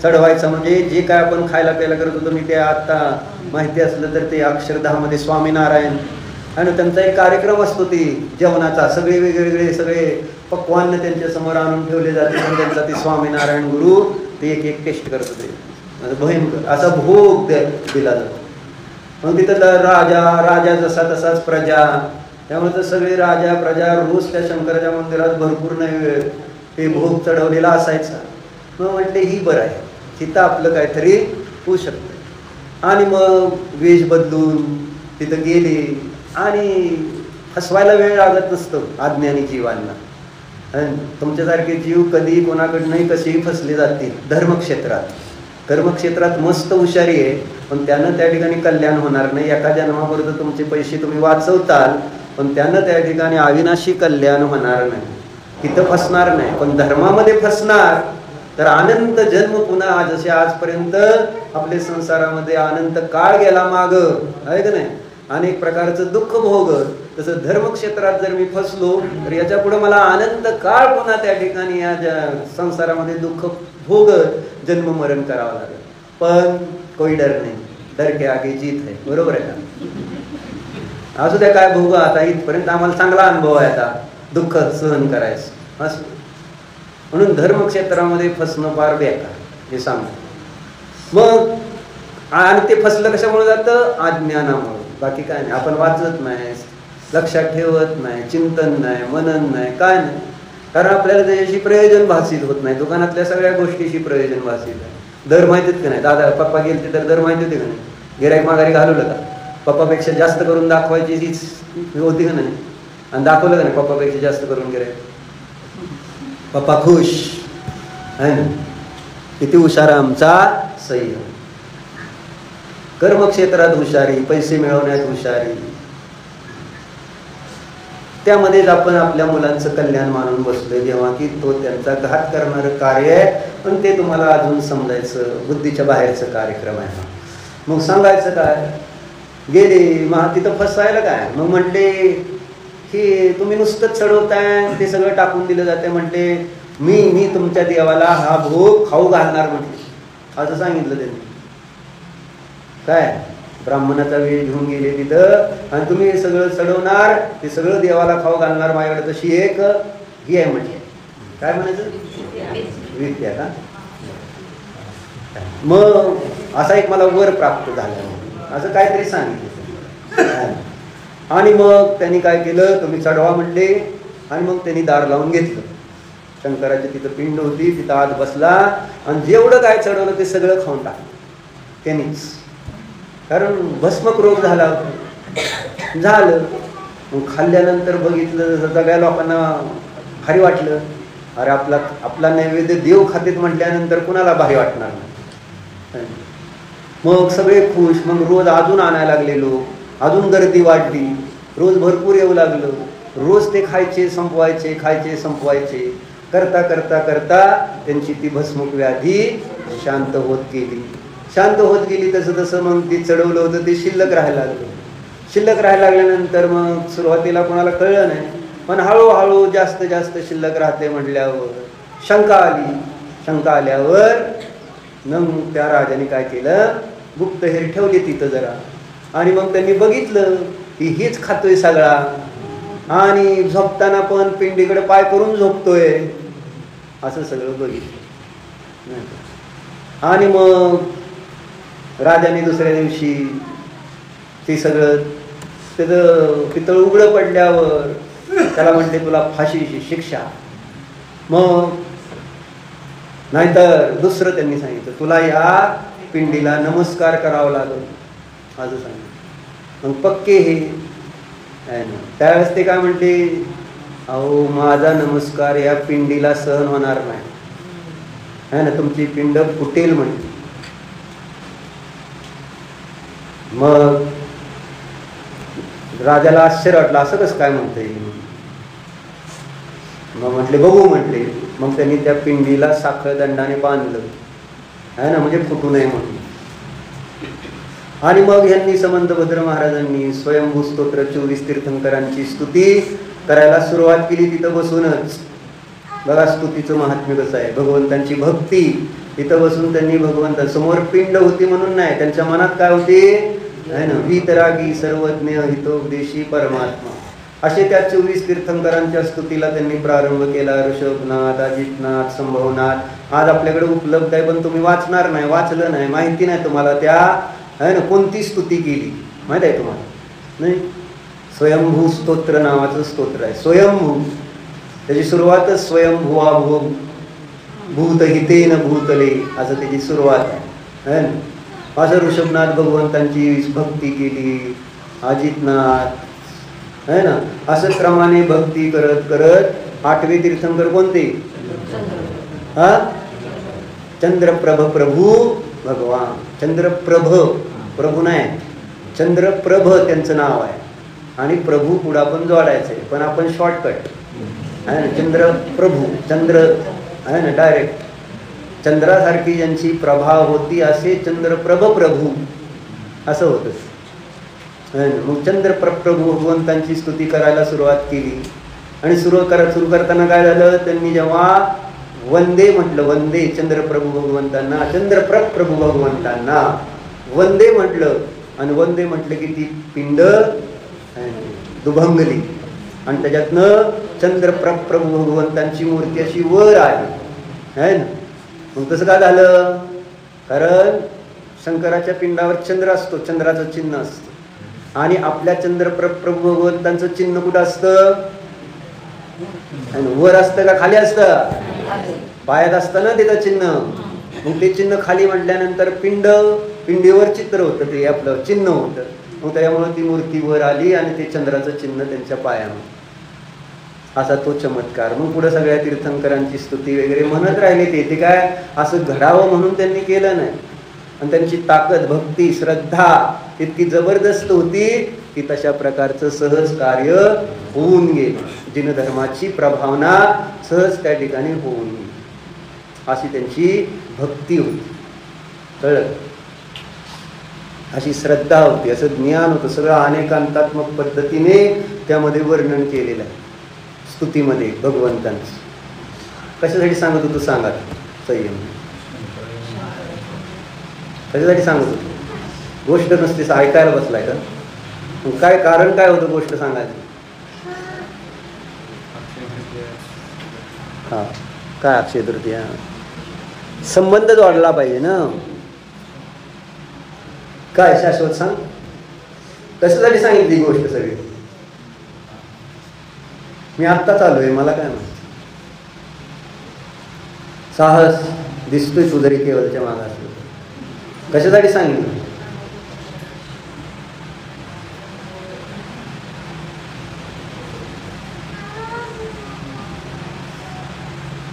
चढवायचा. म्हणजे जे काय आपण खायला प्यायला करत होतो, मी ते आता माहिती असलं तर ते अक्षरधामध्ये स्वामीनारायण आणि त्यांचा एक कार्यक्रम असतो ते जेवणाचा, सगळे वेगवेगळे सगळे पक्वान्न त्यांच्या समोर आणून ठेवले जाते आणि त्यांचा ते स्वामीनारायण गुरु ते एक एक टेस्ट करत होते. भयंकर असा भोग दिला जातो. मग तिथं राजा जसा तसाच प्रजा, त्यामुळे तर सगळे राजा प्रजा रोज त्या शंकराच्या मंदिरात भरपूर नाही ते भोग चढवलेला असायचा. मग म्हटले ही बरं आहे, तिथं आपलं काहीतरी होऊ शकतं. आणि मग वेश बदलून तिथं गेले आणि फसवायला वेळ लागत नसतो अज्ञानी जीवांना. तुमच्यासारखे जीव कधी कोणाकडनंही कसेही फसले जातील. धर्मक्षेत्रात कर्मक्षेत्रात मस्त हुशारी आहे, पण त्यानं त्या ठिकाणी कल्याण होणार नाही. एका जन्मापर्यंत तुमचे पैसे तुम्ही वाचवताल, पण त्यानं त्या ठिकाणी अविनाशी कल्याण होणार नाही. तिथं फसणार नाही, पण धर्मामध्ये फसणार तर अनंत जन्म पुन्हा जसे आजपर्यंत आपले संसारामध्ये अनंत काळ गेला माग आहे का नाही, अनेक प्रकारचं दुःख भोगत, तसं धर्मक्षेत्रात जर मी फसलो तर याच्या पुढे मला अनंत काळ पुन्हा त्या ठिकाणी या संसारामध्ये दुःख भोगत जन्म मरण करावं लागेल. पण कोई डर नाही, डर के आगे जीत आहे. बरोबर आहे का? असू द्या काय भोग, आता इथपर्यंत आम्हाला चांगला अनुभव आहे आता दुःख सहन करायचं असं. म्हणून धर्मक्षेत्रामध्ये फसणं फार बेकार हे सांगतो. मग आणि ते फसलं कशामुळे जातं? अज्ञानामुळे. बाकी काय नाही. आपण वाचत नाही, लक्षात ठेवत नाही, चिंतन नाही, मनन नाही, काय नाही. कारण आपल्याला त्याच्याशी प्रयोजन भासित होत नाही. दुकानातल्या सगळ्या गोष्टीशी प्रयोजन भासित आहे. दर माहितीत का नाही? दादा पप्पा गेलते तर दर माहिती होते का नाही? गिऱ्हाईक माघारी घालवलं का? पप्पापेक्षा जास्त करून दाखवायची हीच होती का नाही? आणि दाखवलं का नाही पप्पापेक्षा जास्त करून गिऱ्हाईक? पप्पा खुश आहे ना, किती हुशार आमचा संयम. कर्मक्षेत्रात हुशारी, पैसे मिळवण्यात हुशारी, त्यामध्येच आपण आपल्या मुलांचं कल्याण मानून बसलोय, जेव्हा की तो त्यांचा घात करणारं कार्य आहे. पण ते तुम्हाला अजून समजायचं बुद्धीच्या बाहेरचं कार्यक्रम आहे. मग सांगायचं काय? गेले मग तिथं फसायला काय? मग म्हटले की तुम्ही नुसतंच चढवताय, ते सगळं टाकून दिलं जाते. म्हटले मी तुमच्या देवाला हा भोग खाऊ घालणार म्हटले. असं सांगितलं त्यांनी. काय ब्राह्मणाचा वेळ घेऊन गेले तिथं आणि तुम्ही सगळं चढवणार, ते सगळं देवाला खाऊ घालणार माझ्याकडे. तशी एक ही आहे म्हटले. काय म्हणायचं? विद्या का? मग असा एक मला वर प्राप्त झाला असं काहीतरी सांगितलं. आणि मग त्यांनी काय केलं? तुम्ही चढवा म्हणले. आणि मग त्यांनी दार लावून घेतलं. शंकराची तिथं पिंड होती, तिथं आत बसला आणि जेवढं काय चढवलं ते सगळं खाऊन टाकलं त्यांनीच. कारण भस्मक रोग झाला झालं. मग खाल्ल्यानंतर बघितलं सगळ्या लोकांना भारी वाटलं. अरे आपला नैवेद्य देव खातेत म्हटल्यानंतर कुणाला भारी वाटणार नाही. मग सगळे खुश. मग रोज अजून आणायला लागले लोक, अजून गर्दी वाढली. रोज भरपूर येऊ लागलं. रोज ते खायचे संपवायचे, खायचे संपवायचे. करता करता करता त्यांची ती भस्मुक व्याधी शांत होत गेली. शांत होत गेली तसं तसं मग ते चढवलं होतं ते शिल्लक राहायला लागलं. शिल्लक राहायला लागल्यानंतर मग सुरुवातीला कोणाला कळलं नाही, पण हळूहळू जास्त जास्त शिल्लक राहते म्हटल्यावर शंका आली. शंका आल्यावर मग त्या राजाने काय केलं, गुप्तहेर ठेवले तिथं जरा. आणि मग त्यांनी बघितलं की हेच खातोय सगळा, आणि झोपताना पण पिंडीकडे पाय करून झोपतोय, असं सगळं बघितलं. आणि मग राजाने दुसऱ्या दिवशी ते सगळं त्याचं पितळ उघडं पडल्यावर त्याला म्हणते तुला फाशीची शिक्षा. मग नाहीतर दुसरं त्यांनी सांगितलं तुला या पिंडीला नमस्कार करावा लागेल असं सांगितलं. मग पक्के हे आहे ना. त्यावेळेस ते काय म्हणते, अहो माझा नमस्कार या पिंडीला सहन होणार नाही, है ना, तुमची पिंड फुटेल म्हणते. मग राजाला आश्चर्य वाटलं, असं कसं काय म्हणते. मग म्हटले बघू म्हटले. मग त्यांनी त्या पिंडीला साखळ दंडाने बांधलं, है ना, म्हणजे फुटू नये म्हणून. आणि मग यांनी समंतभद्र महाराजांनी स्वयंभू स्तोत्र 24 तीर्थंकरांची स्तुती करायला सुरुवात केली तिथं बसूनच. बघा स्तुतीचं महात्म्य कसं आहे, भगवंतांची भक्ती. इथं बसून त्यांनी भगवंतासमोर पिंड होती म्हणून नाही, त्यांच्या मनात काय होते, है ना, वितरागी सर्वज्ञ हितोपदेशी परमात्मा. असे त्या 24 तीर्थंकरांच्या स्तुतीला त्यांनी प्रारंभ केला. ऋषभनाथ, अजितनाथ, संभवनाथ आज आपल्याकडे उपलब्ध आहे, पण तुम्ही वाचणार नाही, वाचलं नाही, माहिती नाही तुम्हाला त्या, है ना, कोणती स्तुती केली माहित आहे तुम्हाला नाही. स्वयंभू स्तोत्र नावाचं स्तोत्र आहे. स्वयंभू, त्याची सुरुवातच स्वयंभुवा भू भूतहितेन भूतले असं त्याची सुरुवात आहे ना. असं ऋषभनाथ भगवंतांची भक्ती केली, अजितनाथ, है ना, असं क्रमाने भक्ती करत करत 8वे तीर्थंकर कोणते, हा, चंद्रप्रभ प्रभू भगवान. चंद्रप्रभ, प्रभू नाही, चंद्रप्रभ त्यांचं नाव आहे. आणि प्रभू पुढा पण जोडायचंय, पण आपण शॉर्टकट आहे ना, चंद्रप्रभू, चंद्र आहे ना, डायरेक्ट चंद्रासारखी ज्यांची प्रभा होती असे चंद्रप्रभ प्रभू असं होतं. मग चंद्रप्रभू भगवंतांची स्तुती करायला सुरुवात केली. आणि सुरू करताना काय झालं, त्यांनी जेव्हा वंदे म्हटलं, वंदे चंद्रप्रभू भगवंतांना, चंद्रप्रभू भगवंतांना वंदे म्हटलं, आणि वंदे म्हटलं की ती पिंड दुभंगली, आणि त्याच्यातनं चंद्रप्रभू भगवंतांची मूर्ती अशी वर आली, है ना. मग तसं काय झालं, कारण शंकराच्या पिंडावर चंद्र असतो, चंद्राचं चिन्ह असतं, आणि आपल्या चंद्रप्रभू भगवंतांचं चिन्ह कुठं असतं, वर असतं का खाली असतं, पायात असतं ना तिथं चिन्ह. मग ते चिन्ह खाली म्हटल्यानंतर पिंडीवर चित्र होतं, ते आपलं चिन्ह होतं. मग त्यामुळे ती मूर्ती वर आली आणि ते चंद्राचं चिन्ह त्यांच्या पायामध्ये, असा तो चमत्कार. मग पुढे सगळ्या तीर्थंकरांची स्तुती वगैरे म्हणत राहिले. ते काय असं घडावं म्हणून त्यांनी केलं नाही, आणि त्यांची ताकद, भक्ती, श्रद्धा इतकी जबरदस्त होती की तशा प्रकारचं सहज कार्य होऊन गेलं. जिनधर्माची प्रभावना सहज त्या ठिकाणी होऊन गेली, अशी त्यांची भक्ती होती, कळलं, अशी श्रद्धा होती, असं ज्ञान होतं. सगळं अनेकांतात्मक पद्धतीने त्यामध्ये वर्णन केलेलं आहे स्तुतीमध्ये भगवंतांचं. कशासाठी सांगत होतो सांगा, संयम कशासाठी सांगत होतो, गोष्ट नसते ऐकायला बसलाय का, मग काय कारण काय होतं गोष्ट सांगायची. हा, काय अक्षय तृतीया, संबंध जोडला पाहिजे ना. काय शाश्वत सांग, कशासाठी सांगितली गोष्ट सगळी. मी आत्ता चालू आहे, मला काय माहिती. साहस दिसतोय तू जरी केवळच्या मागा असलं, कशासाठी सांगितलं.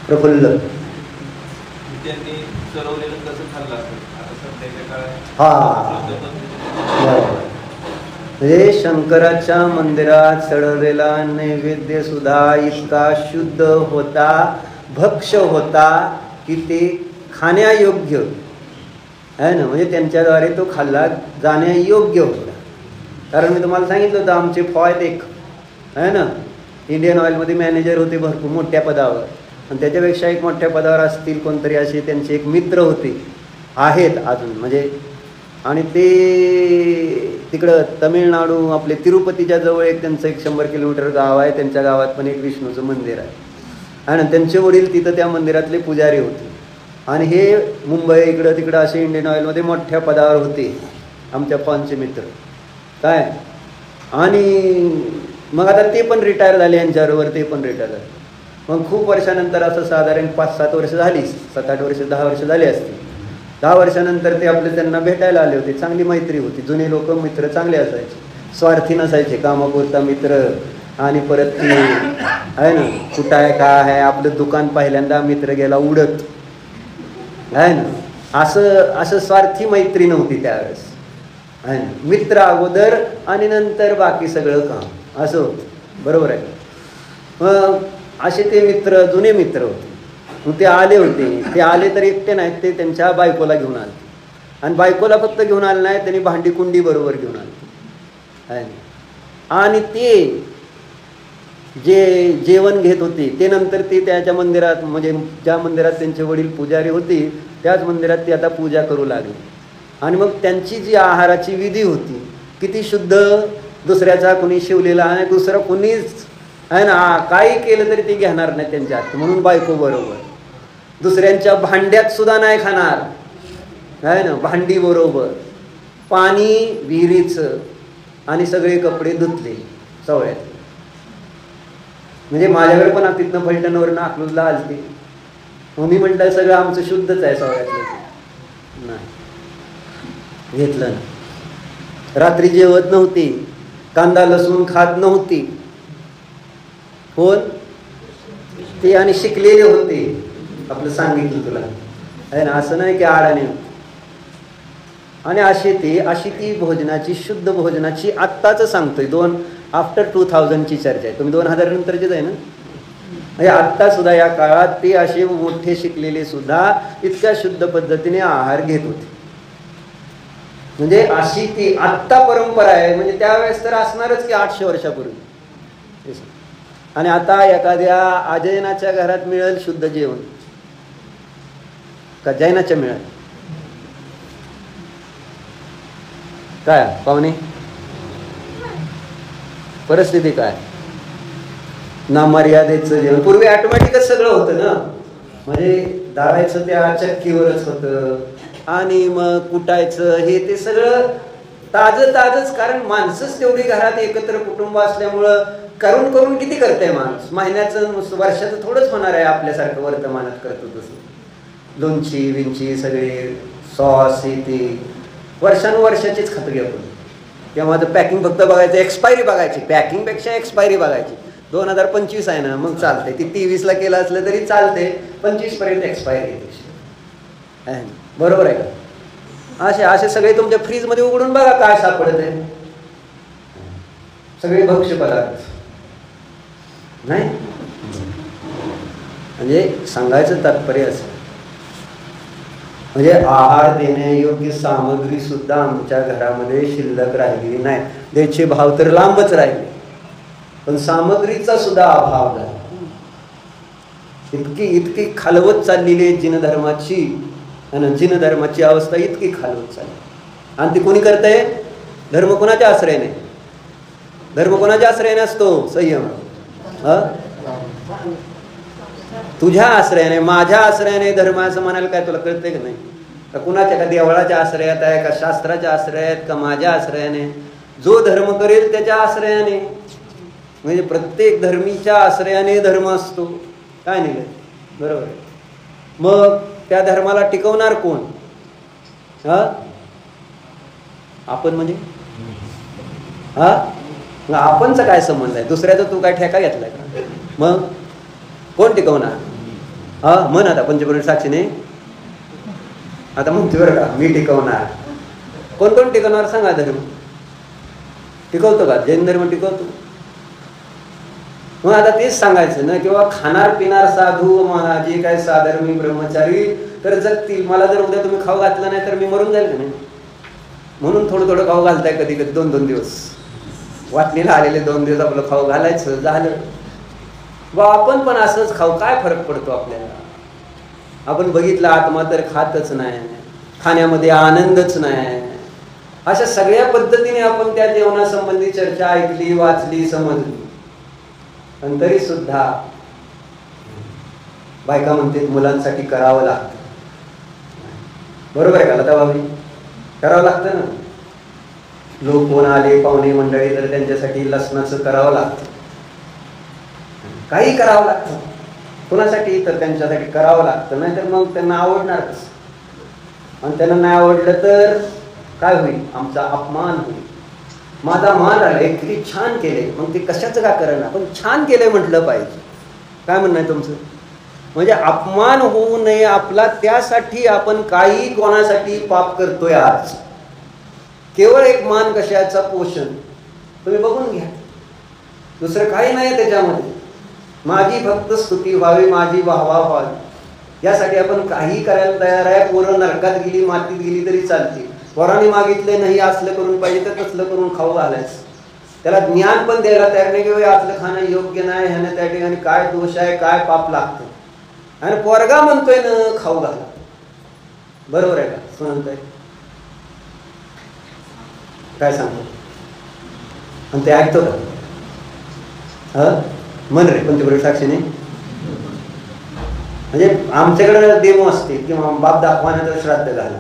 प्रफुल्ल त्यांनी सरवलेलं कसं खाल्लं असेल आता सध्याच्या काळात. हा, म्हणजे शंकराच्या मंदिरात चढवलेला नैवेद्य सुद्धा इतका शुद्ध होता, भक्ष होता की ते खाण्यायोग्य आहे ना, म्हणजे त्यांच्याद्वारे तो खाल्ला जाण्यायोग्य होता. कारण मी तुम्हाला सांगितलं होतं आमचे फॉयत एक आहे ना, इंडियन ऑइलमध्ये मॅनेजर होते भरपूर मोठ्या पदावर, आणि त्याच्यापेक्षा एक मोठ्या पदावर असतील कोणतरी असे त्यांचे एक मित्र होते, आहेत अजून म्हणजे, आणि ते तिकडं तमिळनाडू आपले तिरुपतीच्या जवळ एक त्यांचं 100 किलोमीटर गाव आहे, त्यांच्या गावात पण एक विष्णूचं मंदिर आहे, आणि त्यांचे वडील तिथं त्या मंदिरातले पुजारी होते, आणि हे मुंबई इकडं तिकडं असे इंडियन ऑइलमध्ये मोठ्या पदावर होते आमच्या फॉनचे मित्र काय. आणि मग आता ते पण रिटायर झाले, यांच्याबरोबर ते पण रिटायर झाले. मग खूप वर्षानंतर असं साधारण 5-7 वर्ष झाली, 7-8 वर्ष 10 वर्ष झाली असतील. 10 वर्षानंतर ते आपले त्यांना भेटायला आले होते. चांगली मैत्री होती, जुने लोक मित्र चांगले असायचे, स्वार्थी नसायचे, कामापुरता मित्र. आणि परत ते आहे ना, कुठं आहे काय आहे, आपलं दुकान पहिल्यांदा मित्र गेला उडत आहे ना, असं स्वार्थी मैत्री नव्हती त्यावेळेस आहे ना. मित्र अगोदर आणि नंतर बाकी सगळं काम असं होतं, बरोबर आहे. मग असे ते मित्र जुने मित्र होते. मग ते आले होते, ते आले तर एकटे नाहीत, ते त्यांच्या बायकोला घेऊन आले, आणि बायकोला फक्त घेऊन आले नाही, त्यांनी भांडी कुंडी बरोबर घेऊन आले आहे. आणि ते जे जेवण घेत होते ते नंतर ते त्याच्या मंदिरात, म्हणजे ज्या मंदिरात त्यांचे वडील पुजारी होते त्याच मंदिरात ते आता पूजा करू लागले. आणि मग त्यांची जी आहाराची विधी होती किती शुद्ध, दुसऱ्याचा कुणी शिवलेला आणि दुसरं कुणीच आहे ना काही केलं तरी ते घेणार नाही त्यांच्या हात, म्हणून बायको बरोबर. दुसऱ्यांच्या भांड्यात सुद्धा नाही खाणार आहे ना, भांडी बरोबर, पाणी विहिरीचं, आणि सगळे कपडे धुतले सवळ्यात. म्हणजे माझ्याकडे पण तिथनं फलटणवरनं अकलूजला आलते, मग मी म्हटलं सगळं आमचं शुद्धच आहे सवळ्यातलं. नाही घेतलं ना. रात्री जेवत नव्हती, कांदा लसूण खात नव्हती. कोण ते, आणि शिकलेले होते, आपलं सांगितलं तुला आहे ना, असं नाही की आडाने. आणि अशी ती भोजनाची, शुद्ध भोजनाची आत्ताच सांगतोय, आफ्टर 2000ची चर्चा आहे. तुम्ही 2000 नंतरचीच आहे ना, म्हणजे आत्ता सुद्धा या काळात ते असे मोठे शिकलेले सुद्धा इतक्या शुद्ध पद्धतीने आहार घेत होते. म्हणजे अशी ती आत्ता परंपरा आहे. म्हणजे त्यावेळेस तर असणारच की 800 वर्षापूर्वी. आणि आता एखाद्या अजैनाच्या घरात मिळेल शुद्ध जेवण का जैनाच्या मिळेल काय पाहुणे, परिस्थिती काय ना, मर्यादेचं जेवण. पूर्वी ऑटोमॅटिकच सगळं होतं ना, म्हणजे दाळायचं त्या चक्कीवरच होतं, आणि मग कुटायचं हे ते सगळं ताजंच. कारण माणसंच तेवढी घरात एकत्र कुटुंब असल्यामुळं करून करून किती करते माणूस, महिन्याचं वर्षाचं थोडंच होणार आहे आपल्यासारखं वर्तमानात करतो तसं. लोणची विंची सगळे सॉस हे ते वर्षानुवर्षाचीच खातो घ्या आपण. तेव्हा तर पॅकिंग फक्त बघायचं, एक्सपायरी बघायची, पॅकिंगपेक्षा एक्सपायरी बघायची. 2025 आहे ना, मग चालते. ती 23ला केलं असलं तरी चालते, 25 पर्यंत एक्सपायरी आहे, बरोबर आहे का. असे सगळे तुमच्या फ्रीजमध्ये उघडून बघा काय सापडत आहे, सगळे भक्ष्य पदार्थ नाही. म्हणजे सांगायचं तात्पर्य असं, म्हणजे आहार देण्यायोग्य सामग्री सुद्धा आमच्या घरामध्ये शिल्लक राहिलेली नाही. त्याचे भाव तर लांबच राहिले, पण सामग्रीचा सुद्धा अभाव झाला. इतकी खालवत चाललेली आहे जिनधर्माची, आणि जिनधर्माची अवस्था इतकी खालवत चालली. आणि ती कोणी करतंय? धर्म कोणाच्या आश्रयाने? धर्म कोणाच्या आश्रयाने असतो? संयम. तुझ्या आश्रयाने, माझ्या आश्रयाने धर्म असं म्हणायला काय तुला कळतंय का नाही? का कुणाच्या, का देवळाच्या आश्रयात आहे, का शास्त्राच्या आश्रयात, का माझ्या आश्रयाने? जो धर्म करेल त्याच्या आश्रयाने. म्हणजे प्रत्येक धर्मीच्या आश्रयाने धर्म असतो. काय नाही, बरोबर आहे. मग त्या धर्माला टिकवणार कोण? आपण म्हणजे आपणचा काय संबंध आहे? दुसऱ्याचा तू काय ठेका घेतलाय का? मग कोण टिकवणार? म्हण आता पंचपुराण साक्षीने, आता म्हणते बरं का, मी टिकवणार. कोण कोण टिकवणार सांगा धर्म? टिकवतो का? जैन धर्म टिकवतो? मग आता तेच सांगायचं ना, किंवा खाणार पिणार साधू जे काय साधर्मी ब्रह्मचारी तर जगतील. मला जर उद्या तुम्ही खाऊ घातलं नाही तर मी मरून जाईल का नाही? म्हणून थोडं थोडं खाऊ घालताय कधी कधी, 2-2 दिवस वाटणीला आलेले 2 दिवस आपलं खाऊ घालायचं, झालं बा. आपण पण असंच खाऊ, काय फरक पडतो आपल्याला? आपण बघितलं आत्मा तर खातच नाही, खाण्यामध्ये आनंदच नाही. अशा सगळ्या पद्धतीने आपण त्या जेवणासंबंधी चर्चा ऐकली, वाचली, समजली, पण तरी सुद्धा बायका म्हणते मुलांसाठी करावं लागतं. बरोबर आहे का लता भाभी? करावं लागतं ना. लोक कोण आले, पाहुणे मंडळी, तर त्यांच्यासाठी लसणाचं करावं लागतं, काही करावं लागतं. कोणासाठी? तर त्यांच्यासाठी करावं लागतं, नाही तर मग त्यांना आवडणार कसं? आणि त्यांना नाही आवडलं तर काय होईल? आमचा अपमान होईल. माझा मान आलाय, किती छान केले, मग ते कशाचं का करेना, पण छान केलंय म्हटलं पाहिजे. काय म्हणणं आहे तुमचं? म्हणजे अपमान होऊ नये आपला, त्यासाठी आपण काही कोणासाठी पाप करतोय आज. केवळ एक मान कशाचा पोषण, तुम्ही बघून घ्या, दुसरं काही नाही त्याच्यामध्ये. माझी फक्त स्तुती व्हावी, माझी वाहवा व्हावी, यासाठी आपण काही करायला तयार आहे. पोरं नरकात गेली, मातीत गेली तरी चालते. पोरांनी मागितले नाही असलं करून पाहिजे तर तसलं करून खाऊ घालायचं. त्याला ज्ञान पण द्यायला तयार नाही की असलं खाणं योग्य नाही, ह्यानं त्या ठिकाणी काय दोष आहे, काय पाप लागतं. आणि पोरगा म्हणतोय ना खाऊ घाला. बरोबर आहे का? सुनंताई काय सांगतो? आणि ते ऐकतो का? मन रे पंचपुरुष साक्षीने. म्हणजे आमच्याकडे डेमो असते किंवा बाप दाखवायला श्राद्ध घाला,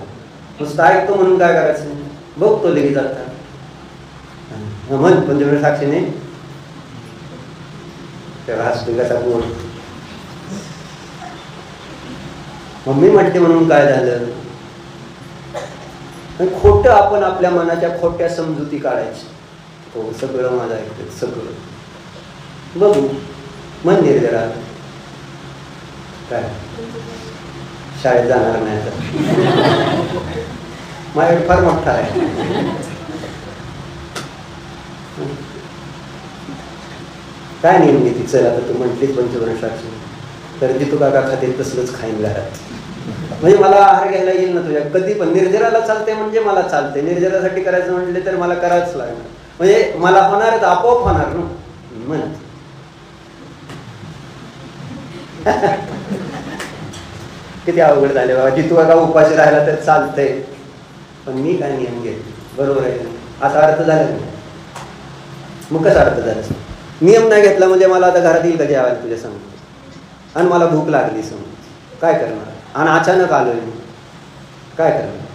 नुसतं ऐकतो म्हणून काय करायचं? बघतो लगेच जाता मन पंचपुरुष साक्षीने. तेव्हा हसतो कसा बोल. मम्मी म्हणते म्हणून काय झालं? खोटं आपण आपल्या मनाच्या खोट्या समजुती काढायची. हो सगळं माझं ऐकतं, सगळं बघू. मंदिर जरा काय शाळेत जाणार नाही तर माझ्याकडे फार मोठा आहे. काय नियम घेते? चल आता तू म्हटलीच पंचवर्षाची, तर ती तू काका खाते तसलंच खाईन घरात. म्हणजे मला आहार घ्यायला येईल ना तुझ्या कधी पण. निर्जराला चालते म्हणजे मला चालते, निर्जरासाठी करायचं म्हटले तर मला करावंच लागणार. म्हणजे मला होणार तर आपोआप होणार ना म्हणत. किती अवघड झाले बाबा. की तू का उपाशी राहिला तर चालतंय, पण मी काय नियम घेते? बरोबर आहे, असा अर्थ झाला नाही. मग कसा अर्थ झाला? नियम नाही घेतला म्हणजे मला आता घरात येईल का जेवायला तुझ्या समोर, आणि मला भूक लागली समोर, काय करणार? आणि अचानक आलोय मी, काय करणार?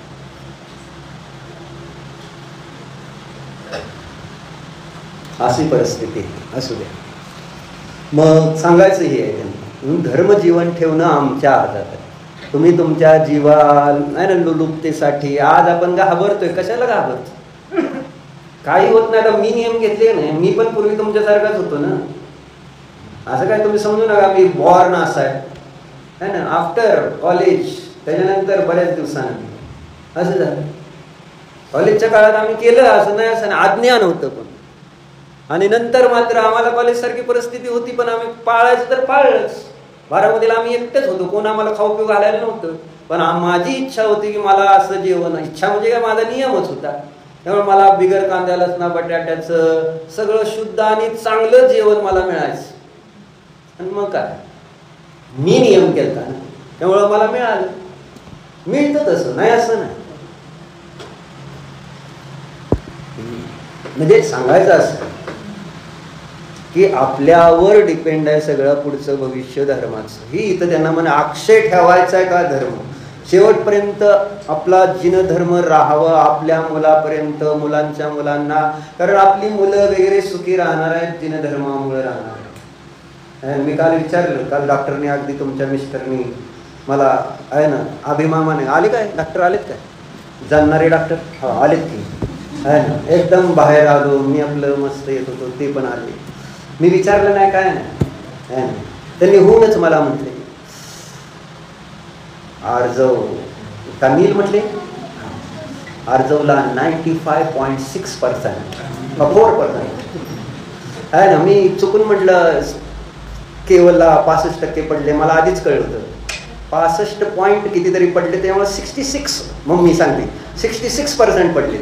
अशी परिस्थिती असू द्या. मग सांगायचं हे आहे त्यांना, धर्म जीवन ठेवणं आमच्या हातात आहे. तुम्ही तुमच्या जीवाला लुलुपतेसाठी आज आपण घाबरतोय. कशाला घाबरतो? काही होत नाही. आता मी नियम घेतले नाही, मी पण पूर्वी तुमच्यासारखाच होतो ना. असं काय तुम्ही समजू नका मी बॉर्न असा आहे ना. आफ्टर कॉलेज, त्याच्यानंतर बऱ्याच दिवसांनी असं झालं. कॉलेजच्या काळात आम्ही केलं असं नाही, असं नाही, अज्ञान होतं पण. आणि नंतर मात्र आम्हाला कॉलेज सारखी परिस्थिती होती, पण आम्ही पाळायचं तर पाळलंच. बारामतीला आम्ही एकटेच होतो, कोण आम्हाला खाऊ पिऊ घालायला नव्हतं. पण माझी इच्छा होती की मला असं जेवण, इच्छा म्हणजे काय माझा नियमच होता. त्यामुळे मला बिगर कांद्या लसणा बटाट्याचं सगळं शुद्ध आणि चांगलं जेवण मला मिळायचं. आणि मग काय, मी नियम केलता ना, त्यामुळं मला मिळालं. मिळतं तसं नाही असं नाही. म्हणजे सांगायचं असं की आपल्यावर डिपेंड आहे सगळं पुढचं भविष्य धर्माचं. ही इथं त्यांना म्हणे अक्षय ठेवायचा आहे का धर्म, शेवटपर्यंत आपला जिनधर्म राहावं आपल्या मुलापर्यंत, मुलांच्या मुलांना. कारण आपली मुलं वगैरे सुखी राहणार आहेत जिनधर्मामुळे राहणार आहेत. मी काल विचारलं, काल डॉक्टरने अगदी तुमच्या मिस्टरनी मला आहे ना अभिमानाने, आले काय डॉक्टर, आलेत काय जाणणारे डॉक्टर? हा आलेत की आहे ना. एकदम बाहेर आलो मी, आपलं मस्त येत होतो, ते पण आले. मी विचारलं नाही काय नाही, त्यांनी होऊनच मला म्हटले आर्जव, तामिळ म्हटले आर्जवला 95.6%. 4% आहे ना. मी चुकून म्हटलं केवळला 65% पडले, मला आधीच कळलं होतं 65 पॉईंट कितीतरी पडले, त्यामुळे 66, मग मी सांगते 66% पडले.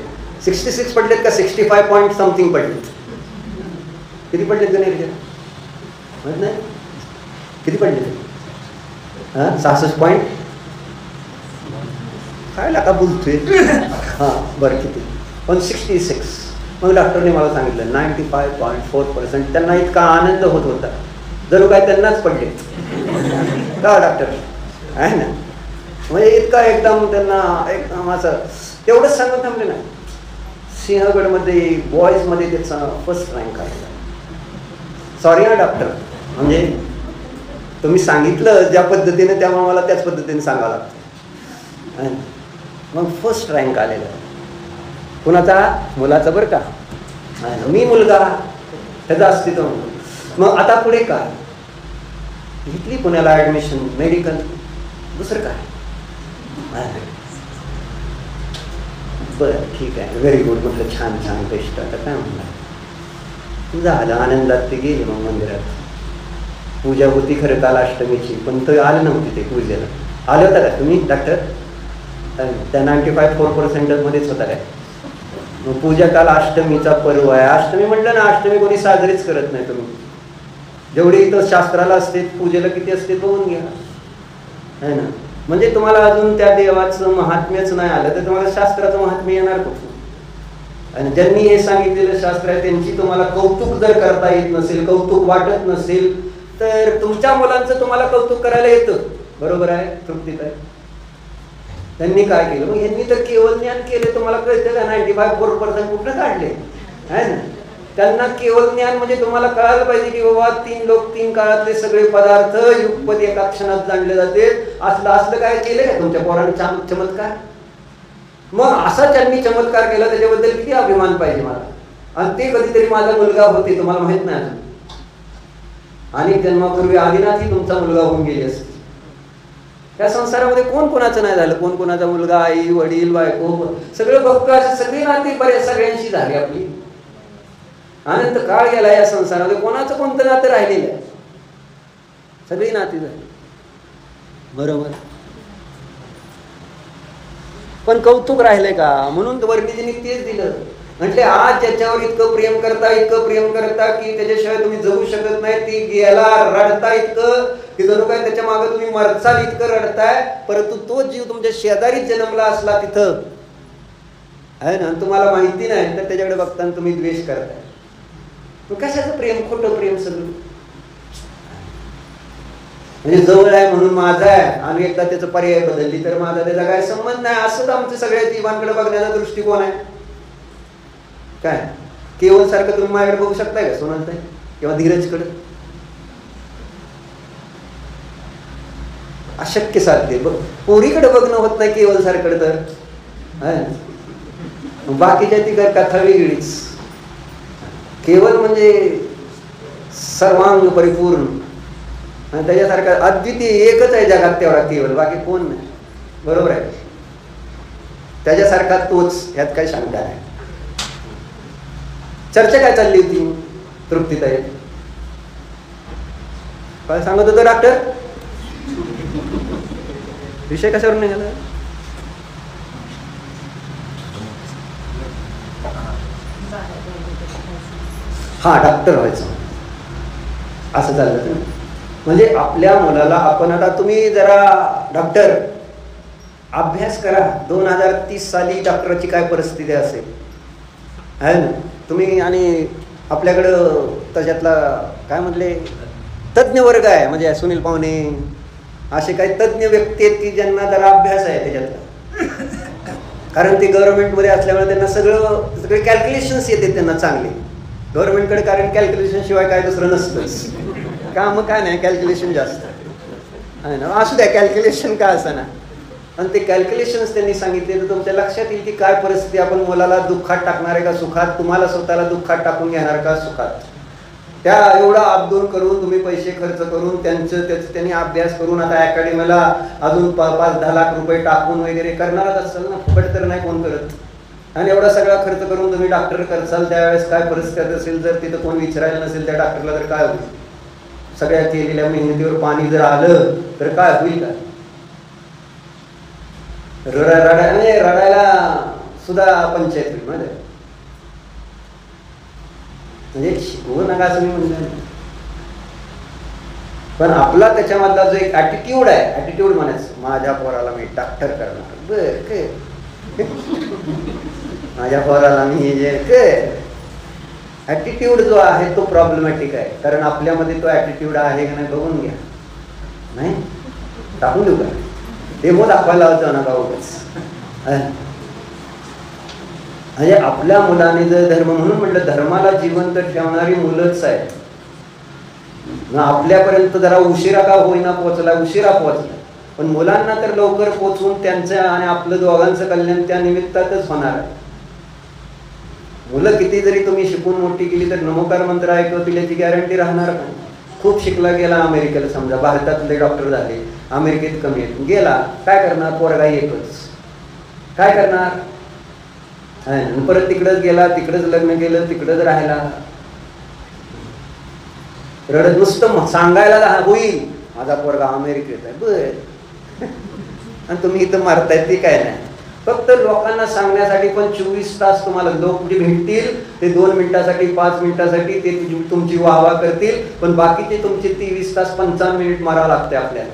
66 पडलेत का 65 पॉईंट समथिंग पडलेत? किती पडलेत गणेश माहित नाही? किती पडले? 66 पॉईंट काय लाका बोलतोय. हां बरं किती, पण 66. मग डॉक्टरने मला सांगितलं 95.4%. त्यांना इतका आनंद होत होता जणू काय त्यांनाच पडले का डॉक्टर आहे ना. म्हणजे इतका एकदम त्यांना एकदम असं तेवढंच सांगून थांबले नाही. सिंहगडमध्ये बॉईजमध्ये त्याचा फर्स्ट रँक आलेला. सॉरी ना डॉक्टर, म्हणजे तुम्ही सांगितलं ज्या पद्धतीने त्यामुळे मला त्याच पद्धतीने सांगावं लागतं. मग फर्स्ट रँक आलेला कुणाचा? मुलाचा बरं का. मी मुलगा त्याचं अस्तित्व. मग आता पुढे काय? घेतली पुण्याला ॲडमिशन मेडिकल. दुसरं काय? बरं ठीक आहे, व्हेरी गुड म्हटलं, छान छान बेस्ट. आता काय म्हणणार, झालं आनंदात ते गेले. मग मंदिरात पूजा होती खरं काल अष्टमीची, पण तो आलं नव्हती ते पूजेला. आले होता का तुम्ही डॉक्टर? त्या 95.4% मध्येच होता काय? मग पूजा काल अष्टमीचा पर्व आहे. अष्टमी म्हटलं ना, अष्टमी कोणी साजरीच करत नाही. तुम्ही जेवढी इथं शास्त्राला असते पूजेला किती असते बघून घ्या है ना. म्हणजे तुम्हाला अजून त्या देवाचं महात्म्यच नाही आलं तर तुम्हाला शास्त्राचं महात्म्य येणार कुठून? आणि ज्यांनी हे सांगितलेलं शास्त्र आहे त्यांची तुम्हाला कौतुक जर करता येत नसेल, कौतुक वाटत नसेल, तर तुमच्या मुलांचं तुम्हाला कौतुक करायला येतं. बरोबर आहे, तृप्तीत आहे. त्यांनी काय केलं? मग यांनी तर केवळ ज्ञान केले. तुम्हाला कळतं का 95.4% कुठं काढले आहे ना. त्यांना केवळ ज्ञान म्हणजे तुम्हाला कळायला पाहिजे की बाबा 3 लोक 3 काळातले सगळे पदार्थ युगपद एका क्षणात जाणले जाते. असलं काय केलं का तुमच्या पोराने चमत्कार? मग असा ज्यांनी चमत्कार केला त्याच्याबद्दल किती अभिमान पाहिजे मला. आणि ते कधीतरी माझा मुलगा होते, तुम्हाला माहित नाही अजून. अनेक जन्मापूर्वी आदिनाथही तुमचा मुलगा होऊन गेली असते. त्या संसारामध्ये कोण कोणाचं नाही झालं, कोण कोणाचा मुलगा, आई वडील बायको सगळं भक्त असे सगळी नाती बऱ्याच सगळ्यांशी झाली आपली. अनंत काळ गेला या संसारामध्ये, कोणाचं कोणतं नातं राहिलेलं आहे? सगळी नाती झाली. बरोबर, पण कौतुक राहिले का? म्हणून वर्णिजींनी तेच दिलं. म्हटले आज ज्याच्यावर इतकं प्रेम करता की त्याच्याशिवाय तुम्ही जगू शकत नाही, ती गेला रडता इतकं की जणू काय त्याच्या मागे तुम्ही मरचाल इतकं रडताय. परंतु तो जीव तुमच्या शेजारीच जन्मला असला तिथं आहे ना, तुम्हाला माहिती नाही तर त्याच्याकडे बघताना तुम्ही द्वेष करताय. कशाचं प्रेम? खोटं प्रेम सगळं. म्हणजे जवळ आहे म्हणून माझा आहे आणि एकदा त्याचं पर्याय बदलली तर माझा त्याचा काय संबंध नाही. असंच आमचं सगळ्या जीवांकडे बघण्याचा दृष्टिकोन आहे. काय केवळ सारखं तुम्ही माझ्याकडे बघू शकताय का सोनालताई किंवा धीरजकडे? अशक्य साध्य. पोरीकडे बघणं होत नाही केवळ सारखं तर. बाकीच्या ती कथा वेगळीच. केवळ म्हणजे सर्वांग परिपूर्ण आणि त्याच्यासारखा अद्वितीय एकच आहे जगात तेवढा केवळ, बाकी कोण नाही. बरोबर आहे, त्याच्यासारखा तोच, ह्यात काही शंका नाही. चर्चा काय चालली होती तृप्तीताई? काय सांगत होतं डॉक्टर? विषय कशावर निघाला? हा डॉक्टर व्हायचं असं चाललं. म्हणजे आपल्या मुलाला आपण आता तुम्ही जरा डॉक्टर अभ्यास करा. 2030 साली डॉक्टरची काय परिस्थिती असेल आहे ना तुम्ही. आणि आपल्याकडं त्याच्यातला काय म्हटले तज्ज्ञ वर्ग आहे, म्हणजे सुनील पाहुणे असे काही तज्ज्ञ व्यक्ती आहेत की ज्यांना जरा अभ्यास आहे त्याच्यातला. कारण ते गव्हर्नमेंटमध्ये असल्यामुळे त्यांना सगळे कॅल्क्युलेशन्स येते त्यांना चांगले गव्हर्नमेंटकडे. कारण कॅल्क्युलेशन शिवाय काय दुसरं नसतंच काम. काय नाही कॅल्क्युलेशन जास्त आहे ना. असू द्या कॅल्क्युलेशन का असं ना. आणि ते कॅल्क्युलेशन्स त्यांनी सांगितले तर तुमच्या लक्षात येईल की काय परिस्थिती. आपण मुलाला दुःखात टाकणार आहे का सुखात? तुम्हाला स्वतःला दुःखात टाकून घेणार का सुखात? त्या एवढा अब्दून करून तुम्ही पैसे खर्च करून त्यांनी अभ्यास करून आता अकॅडमीला अजून 5-10 लाख रुपये टाकून वगैरे करणारच असेल ना. फुकट तर नाही कोण करत आणि एवढा सगळा खर्च करून तुम्ही डॉक्टर करसाल त्यावेळेस काय परिस्थिती असेल, जर तिथं कोण विचारायला नसेल त्या डॉक्टरला तर काय होईल? सगळ्या केलेल्या मेहनतीवर पाणी जर आलं तर काय होईल? का रडायला सुद्धा पंचायत होईल म्हणजे शिकवू नका असं मी म्हणलं. पण आपला त्याच्यामधला जो एक ऍटिट्यूड आहे, ऍटिट्यूड म्हणायचं माझ्या पोराला मी डॉक्टर करणार, बर माझ्या पोराला मी ऍटिट्यूड जो आहे तो प्रॉब्लेमॅटिक आहे. कारण आपल्यामध्ये तो ऍटिट्यूड आहे का नाही बघून घ्या. नाही टाकून देऊ का? डेमो दाखवायला होतं ना गावच. म्हणजे आपल्या मुलाने जर धर्म, म्हणून म्हटलं धर्माला जिवंत ठेवणारी मुलंच आहेत. आपल्यापर्यंत जरा उशिरा का होईना पोहोचला, उशिरा पोहोचला, पण मुलांना तर लवकर पोहोचून त्यांचं आणि आपलं दोघांचं कल्याण त्या निमित्तातच होणार आहे. मुलं किती जरी तुम्ही शिकून मोठी केली तर नमोकार मंत्र ऐकवतील याची गॅरंटी राहणार नाही. खूप शिकला गेला अमेरिकेला, समजा भारतातले डॉक्टर झाले, अमेरिकेत कमी आहेत, गेला काय करणार? पोरगा एकच, काय करणार? परत तिकडच गेला, तिकडच लग्न केलं, तिकडच राहिला, रडत नुसतं सांगायला होईल माझा पोरगा अमेरिकेत आहे बर, आणि तुम्ही इथं मारताय ते काय नाही. फक्त लोकांना सांगण्यासाठी पण 24 तास तुम्हाला लोक जे भेटतील ते 2 मिनिटासाठी 5 मिनिटासाठी ते तुमची वाहवा करतील, पण बाकीचे तुमचे 23 तास 55 मिनिट मारावं लागते आपल्याला.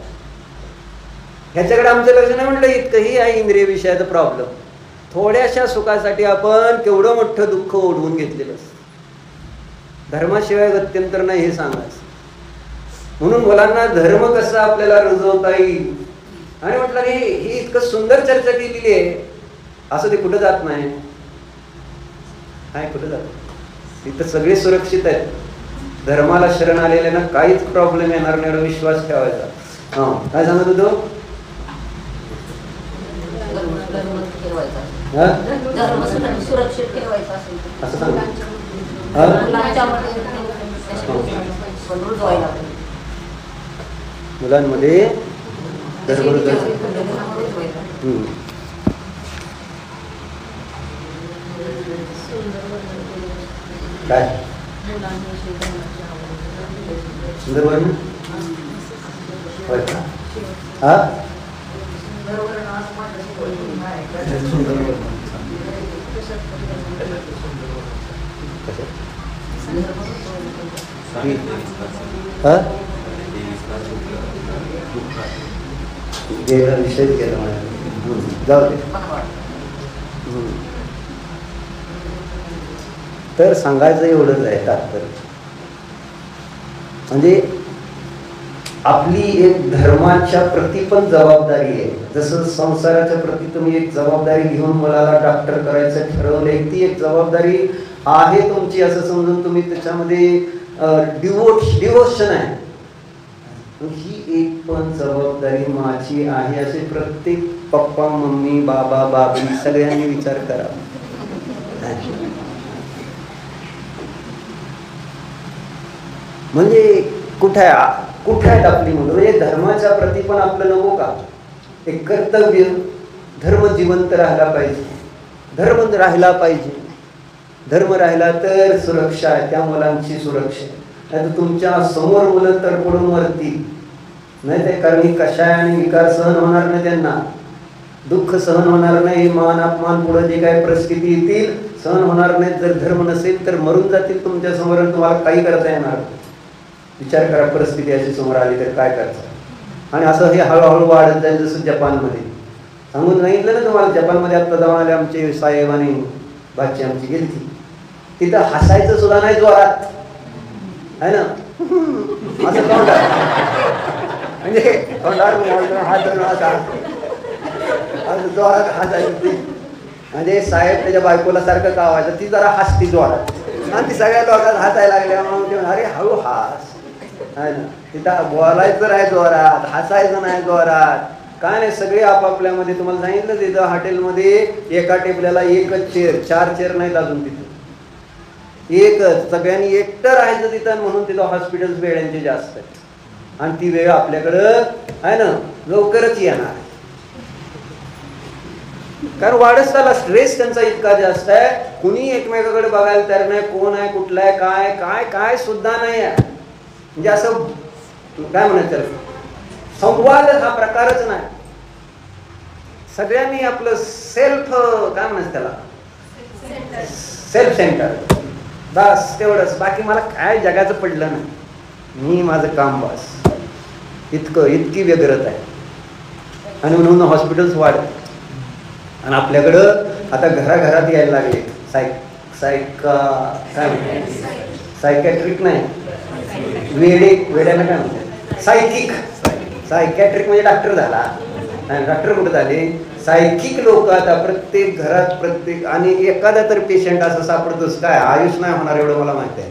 ह्याच्याकडे आमचं लक्ष नाही. म्हटलं इतकंही आहे इंद्रिय विषयाचा प्रॉब्लेम. थोड्याशा सुखासाठी आपण केवढं मोठं दुःख ओढवून घेतलेलं असतं. धर्माशिवाय गत्यंतर नाही हे सांगायचं. म्हणून मुलांना धर्म कसा आपल्याला रुजवता येईल, आणि म्हटलं ही इतकं सुंदर चर्चा केलेली आहे, असं ते कुठं जात नाही. काय कुठं जात? तिथं सगळे सुरक्षित आहेत. धर्माला शरण आलेल्यांना काहीच प्रॉब्लेम येणार नाही, विश्वास ठेवायचा. हा काय सांगत होतो? सुरक्षित ठेवायचं असं सांग. मुलांमध्ये धर्म काय सुंदर वर्ण होय का? हा विषय केला जाऊ दे. तर सांगायचं एवढंच आहे तात्पर्य. म्हणजे आपली एक धर्माच्या प्रती पण जबाबदारी आहे. जसं संसाराच्या प्रती तुम्ही एक जबाबदारी घेऊन मुलाला डॉक्टर करायचं ठरवलंय, ती एक जबाबदारी आहे तुमची असं समजून तुम्ही त्याच्यामध्ये डिवोशन आहे. ही एक पण जबाबदारी माझी आहे असे प्रत्येक पप्पा मम्मी बाबा बाबी सगळ्यांनी विचार करावा. म्हणजे कुठे आहेत आपली मुलं? म्हणजे धर्माच्या प्रती पण आपलं नको का एक कर्तव्य? धर्म जिवंत राहिला पाहिजे, धर्म राहिला पाहिजे. धर्म राहिला तर सुरक्षा आहे, त्या मुलांची सुरक्षा आहे. नाही तर तुमच्या समोर मुलं तर पडून मरतील. नाही ते कारण ही कषाय आणि विकार सहन होणार नाही, त्यांना दुःख सहन होणार नाही, मान अपमान पुढे जे काही परिस्थिती येतील सहन होणार नाही. जर धर्म नसेल तर मरून जातील तुमच्या समोर, तुम्हाला काही करता येणार. विचार करा, परिस्थिती अशी समोर आली तर काय करायचं? आणि असं हे हळूहळू वाढत जाईल. जसं जपानमध्ये सांगून सांगितलं ना तुम्हाला, जपानमध्ये आता जाऊन आले आमचे साहेब आणि बाची आमची गेली, तिथं हसायचं सुद्धा नाही जोरात आहे ना, असं तोंडात म्हणजे तोंडावर हात जोरात हसायचं. म्हणजे साहेब त्याच्या बायकोला सारखं कावायचं, ती जरा हसती जोरात आणि ती सगळ्या लोकांना हसायला लागल्या. म्हणून अरे हळू हास आहे ना, तिथं बोलायचं नाही जोरात, हसायचं नाही जोरात, काय नाही. सगळे आपापल्यामध्ये तुम्हाला सांगितलं तिथं हॉटेलमध्ये एका टेबलाला एकच चेअर, 4 चेअर नाहीत अजून तिथं, एकच. सगळ्यांनी एकटं राहायचं तिथं, म्हणून तिथं हॉस्पिटल्स वेळांचे जास्त आहेत. आणि ती वेळ आपल्याकडं आहे ना लवकरच येणार. कारण वाढत चालला, स्ट्रेस त्यांचा इतका जास्त आहे, कुणी एकमेकाकडे बघायला तयार नाही, कोण आहे, कुठला आहे, काय काय काय सुद्धा नाही आहे. म्हणजे असं काय म्हणायचं त्याला, संवाद हा प्रकारच नाही. सगळ्यांनी आपलं सेल्फ काय म्हणायचं त्याला, सेल्फ सेंटर, बस तेवढंच. बाकी मला काय जगाचं पडलं नाही, मी माझं काम बस, इतकी व्यग्रत आहे. आणि म्हणून हॉस्पिटल्स वाढत. आणि आपल्याकडं आता घराघरात यायला लागले सायकॅट्रिक नाही, वेड्याला काय म्हणतात, सायकॅट्रिक म्हणजे डॉक्टर झाला नाही, डॉक्टर कुठे झाले, सायकिक लोक आता प्रत्येक घरात प्रत्येक. आणि एखादा तर पेशंट असं सापडतोच, काय आयुष नाही होणार एवढं मला माहिती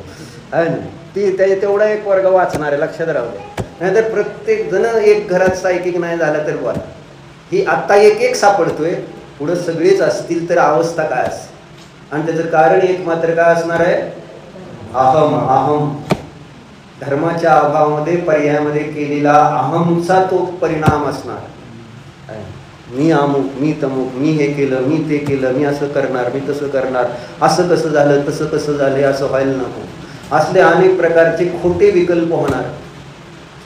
आहे, ती तेवढा एक वर्ग वाचणार आहे, लक्षात राहू दे. नाहीतर प्रत्येक जण एक घरात सायकिक नाही झाला तर बोला, ही आत्ता एक सापडतोय, पुढं सगळेच असतील तर अवस्था काय असते. आणि त्याचं कारण एक मात्र काय असणार आहे, अहम. धर्माच्या अभावामध्ये पर्यायामध्ये केलेला अहमचा तो परिणाम असणार. मी अमुक, मी तमुक, मी हे केलं, मी ते केलं, मी असं करणार, मी तसं करणार, असं कसं झालं, तसं कसं झालं, असं व्हायला नको, असले अनेक प्रकारचे खोटे विकल्प होणार.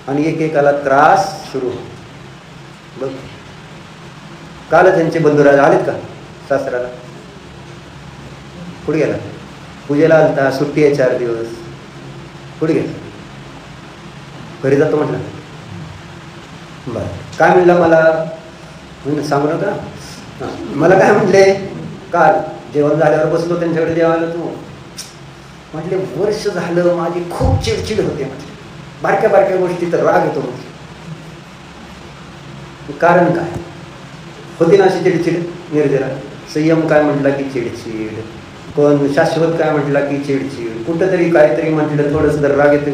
आणि एकेकाला त्रास सुरू. बघ काल त्यांचे बंधुराज आलेत का सासऱ्याला, कुठे गेला, पूजेला आलता, सुट्टी आहे 4 दिवस, कुठे गेला, घरी जातो म्हटलं. बरं काय म्हणलं मला सांगू नका. मला काय म्हटले, काल जेवण झाल्यावर बसलो त्यांच्याकडे जेवायला, तू म्हटले वर्ष झालं माझी खूप चिडचिड होते, म्हटले बारक्या बारक्या गोष्टी तर राग येतो म्हटलं. कारण काय होती ना अशी चिडचिड, निर्जरा. संयम काय म्हटला की चिडचिड, पण शाश्वत काय म्हटला की चिडचिड, कुठंतरी काहीतरी म्हटलं थोडंसं तर राग येते.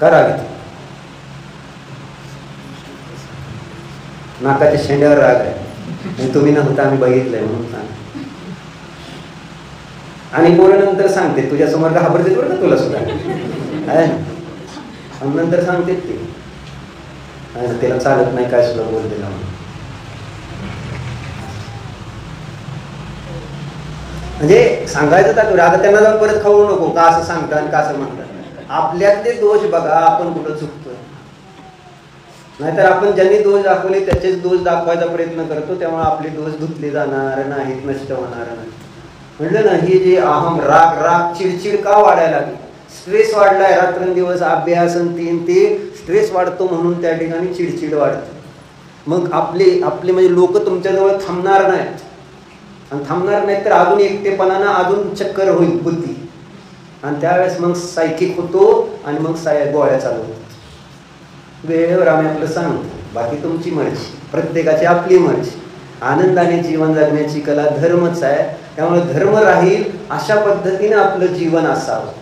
का राग येतो, नाकाच्या शेंड्यावर राग आहे, तुम्ही नव्हता आम्ही बघितलंय म्हणून सांग. आणि पोरं नंतर सांगते, तुझ्या समोर घाबरते बरं का तुला सुद्धा आहे, आणि नंतर सांगते ते त्याला चालत नाही काय सुद्धा बोल दिला म्हणून. म्हणजे सांगायचं का तुला, आता त्यांना जाऊन परत खाऊ नको का असं सांगतात आणि का असं म्हणतात. आपल्यातले दोष बघा, आपण कुठं चुकतोय. नाहीतर आपण ज्यांनी दोष दाखवले त्याचेच दोष दाखवायचा प्रयत्न करतो, त्यामुळे आपले दोष धुतले जाणार नाहीत, नष्ट होणार नाही. म्हटलं ना, हे जे अहम, राग चिडचिड का वाढायला लागली, स्ट्रेस वाढलाय, रात्रंदिवस अभ्यास ते स्ट्रेस वाढतो म्हणून त्या ठिकाणी चिडचिड वाढते. मग आपले म्हणजे लोक तुमच्याजवळ थांबणार नाहीत, आणि थांबणार नाहीत तर अजून एकटेपणानं अजून चक्कर होईल बुद्धी, आणि त्यावेळेस मग सायकिक होतो, आणि मग गोळ्या चालू होतात. वेळेवर आम्ही आपलं सांगतो, बाकी तुमची मर्जी, प्रत्येकाची आपली मर्जी. आनंदाने जीवन जगण्याची कला धर्मच आहे, त्यामुळे धर्म राहील अशा पद्धतीने आपलं जीवन असावं,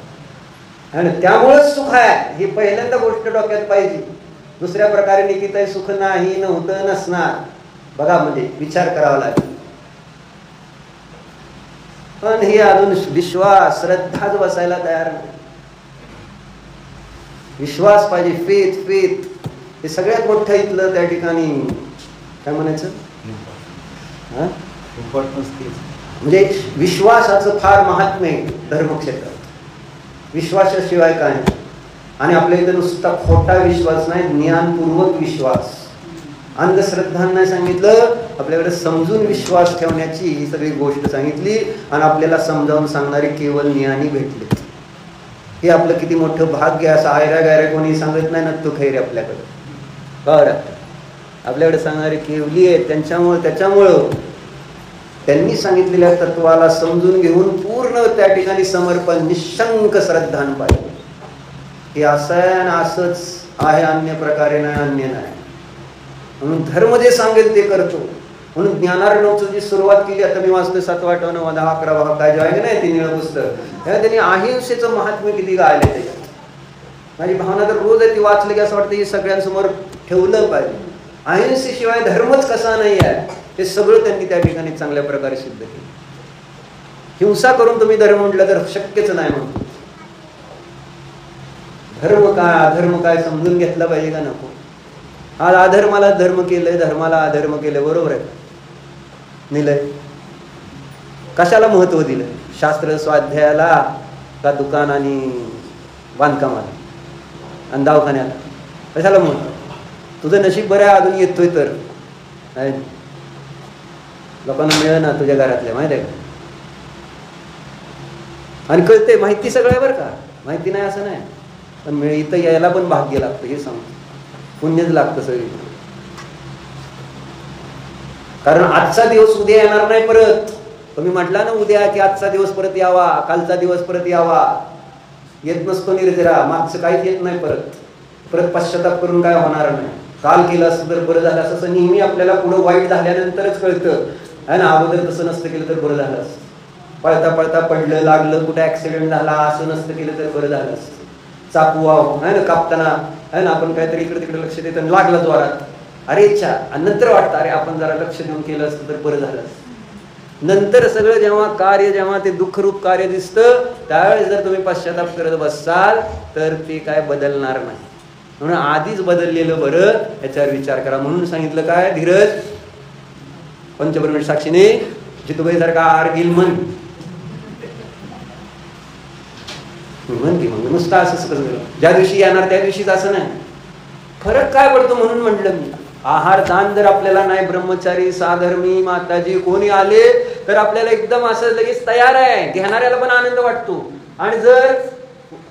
आणि त्यामुळेच सुख आहे हे पहिल्यांदा गोष्ट डोक्यात पाहिजे. दुसऱ्या प्रकारे निकित सुख नाही, नव्हतं, नसणार. बघा म्हणजे विचार करावा लागेल. पण हे अजून विश्वास, श्रद्धाच बसायला तयार नाही. विश्वास पाहिजे, फेथ हे सगळ्यात मोठं इथलं त्या ठिकाणी काय म्हणायचं, म्हणजे विश्वासाचं फार महात्म्य आहे धर्मक्षेत्रात. विश्वासाशिवाय काय नाही. आणि आपल्या इथे नुसता खोटा विश्वास नाही, ज्ञानपूर्वक विश्वास. अंधश्रद्धांना सांगितलं, आपल्याकडे समजून विश्वास ठेवण्याची ही सगळी गोष्ट सांगितली, आणि आपल्याला समजावून सांगणारे केवळ ज्ञानी भेटले. हे आपलं किती मोठं भाग्य. असं आयऱ्या गायऱ्या कोणी सांगत नाही ना, तो खैर आपल्याकडे बरं, आपल्याकडे सांगणारे केवली आहेत. त्याच्यामुळं त्यांनी सांगितलेल्या तत्वाला समजून घेऊन पूर्ण त्या ठिकाणी समर्पण, निशंक श्रद्धान पाहिजे. हे असं आहे आणि असंच आहे, अन्य प्रकारे नाही, अन्य नाही. म्हणून धर्म जे सांगेल ते करतो. म्हणून ज्ञानार्णवची जी सुरुवात केली, आता मी वाचतोय 7वा 8वा 9वा 10 11वा काय जे आहे नाही ते निळं पुस्तक, त्यांनी अहिंसेचं महात्म्य किती गायले त्याच्यात. माझी भावना तर रोज आहे, ती वाचलं की असं वाटतं हे सगळ्यांसमोर ठेवलं पाहिजे. अहिंसेशिवाय धर्मच कसा नाही आहे ते सगळं त्यांनी त्या ठिकाणी चांगल्या प्रकारे सिद्ध केलं. हिंसा करून तुम्ही धर्म म्हटलं तर शक्यच नाही. म्हणून धर्म काय अधर्म काय समजून घेतला पाहिजे का नको. आज अधर्माला धर्म केलंय, धर्माला अधर्म केलंय, बरोबर आहे. नेलंय? कशाला महत्व दिलं? शास्त्र स्वाध्यायाला का दुकान आणि बांधकामाला आणि दवाखान्याला? कशाला महत्व? तुझं नशीब बरं आहे अजून येतोय तर. लोकांना मिळेल ना तुझ्या घरातल्या, माहिती आहे का? आणि कळते, माहिती सगळं आहे बरं का, माहिती नाही असं नाही, पण इथं यायला पण भाग्य लागतं, हे सांगतो. पुण्यच लागतं सगळी. कारण आजचा दिवस उद्या येणार नाही परत. तुम्ही म्हटला ना उद्या की आजचा दिवस परत यावा, कालचा दिवस परत यावा. येत नसतो निर्जरा, मागचं काहीच येत नाही परत. परत पश्चाताप करून काय होणार नाही. काल केलं असतं तर बरं झालं असं नेहमी आपल्याला पुढं वाईट झाल्यानंतरच कळतं है ना. अगोदर तसं नसतं केलं तर बरं झालं असतं. पळता पळता पडलं, लागलं, कुठे ऍक्सिडेंट झाला, असं नसतं केलं तर बरं झालं असतं. चाकू आहे ना कापताना है ना, आपण काहीतरी इकडे तिकडे लक्ष देत लागला जोरात, अरे इच्छा, आणि नंतर वाटतं अरे आपण जरा लक्ष देऊन केलं असतं तर बरं झालं असतं. नंतर सगळं जेव्हा ते दुःखरूप कार्य दिसतं त्यावेळेस जर तुम्ही पश्चाताप करत बसाल तर ते काय बदलणार नाही. म्हणून आधीच बदललेलं बरं, याच्यावर विचार करा. म्हणून सांगितलं काय, धीरज पंचब्रह्म साक्षीने जितुबाई सारखा आरगिल म्हण की मग नुसतं असंच कसं ज्या दिवशी येणार त्या दिवशीच असं नाही. फरक काय पडतो म्हणून म्हटलं मी. आहार दान जर आपल्याला नाही, ब्रह्मचारी साधर्मी माताजी कोणी आले तर आपल्याला एकदम असं लगेच तयार आहे, घेणाऱ्याला पण आनंद वाटतो. आणि जर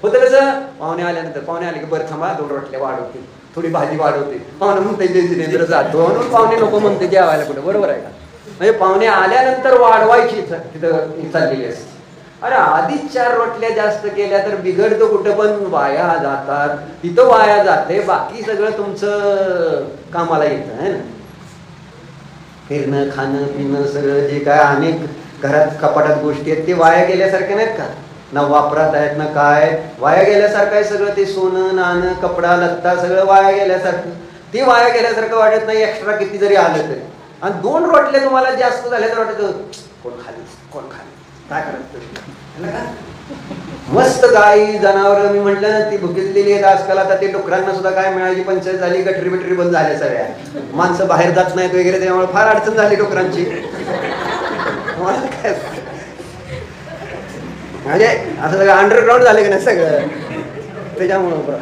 होतं कसं, पाहुणे आल्यानंतर, पाहुणे आले की बरं थांबा 2 रोटल्या वाढवते, थोडी भाजी वाढवते, पाहुणे म्हणते जयजिनेंद्र जातो म्हणून पाहुणे नको म्हणते जेवायला कुठे, बरोबर आहे का? म्हणजे पाहुणे आल्यानंतर वाढवायची तिथं चाललेली असते. अरे आधीच 4 रोटल्या जास्त केल्या तर बिघडतो कुठं, पण वाया जातात, तिथं वाया जाते, बाकी सगळं तुमचं कामाला येतं है ना. फिरणं, खाणं, पिणं सगळं जे काय अनेक घरात कपाटात गोष्टी आहेत ते वाया गेल्यासारख्या नाहीत का? ना वापरात आहेत ना काय, वाया गेल्यासारखं आहे सगळं. ते सोनं नाणं कपडा लत्ता सगळं वाया गेल्यासारखं. ते वाया गेल्यासारखं वाटत नाही एक्स्ट्रा किती जरी आलं तरी. आणि 2 रोटल्या तुम्हाला जास्त झाल्या तर वाटत कोण खाली काय करायचं. मस्त गाई जनावर मी म्हटलं ना ती भुकेलेली आहेत आजकाल. आता ते डुकरांना सुद्धा काय मिळायची पंचायत झाली, गटरी बिटरी बंद झाल्या सगळ्या, माणसं बाहेर जात नाहीत वगैरे, त्यामुळे फार अडचण झाली डुकरांची. म्हणजे असं सगळं अंडरग्राऊंड झाले की नाही सगळं, त्याच्यामुळं.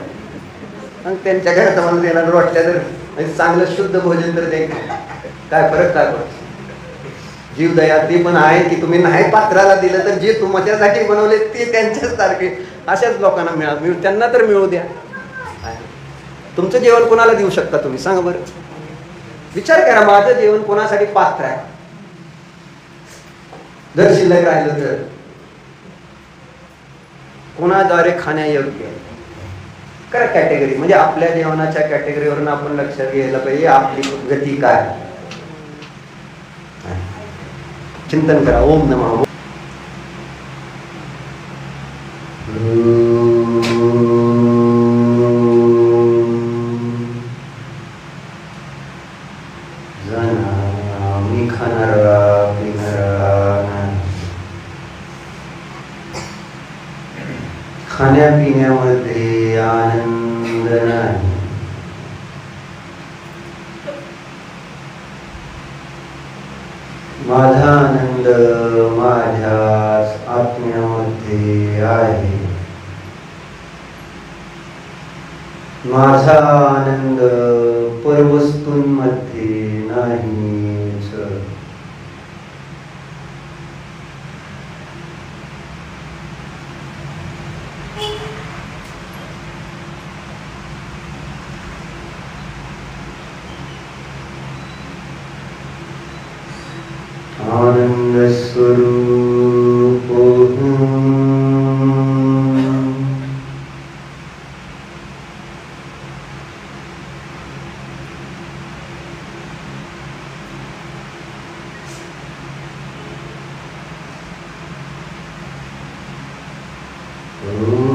आणि त्यांच्या घरात मला देणार रोटल्या तर चांगलं शुद्ध भोजन तर ते काय फरक काय पडतो. जीवदया ती पण आहे की तुम्ही नाही पात्राला दिलं तर जे तुमच्यासाठी बनवले ते त्यांच्याच सारखे अशाच लोकांना मिळा, त्यांना तर मिळू द्या. तुमचं जेवण कोणाला देऊ शकता तुम्ही सांगा बरं. विचार करा, माझं जेवण कोणासाठी पात्र आहे जर शिल्लक राहिलं तर, कोणाद्वारे खाण्यायोग्य आहे करा कॅटेगरी. म्हणजे आपल्या जेवणाच्या कॅटेगरीवरून आपण लक्षात घ्यायला पाहिजे आपली गती काय. चिंतन करा. ओम नमः. मी खाणारा पिणारा खाण्यापिण्यामध्ये आनंद नाही. माझा आनंद माझ्याच आत्म्यामध्ये आहे. माझा आनंद परवस्तूंमध्ये नाहीच. आनंद स्वरूप हूँ.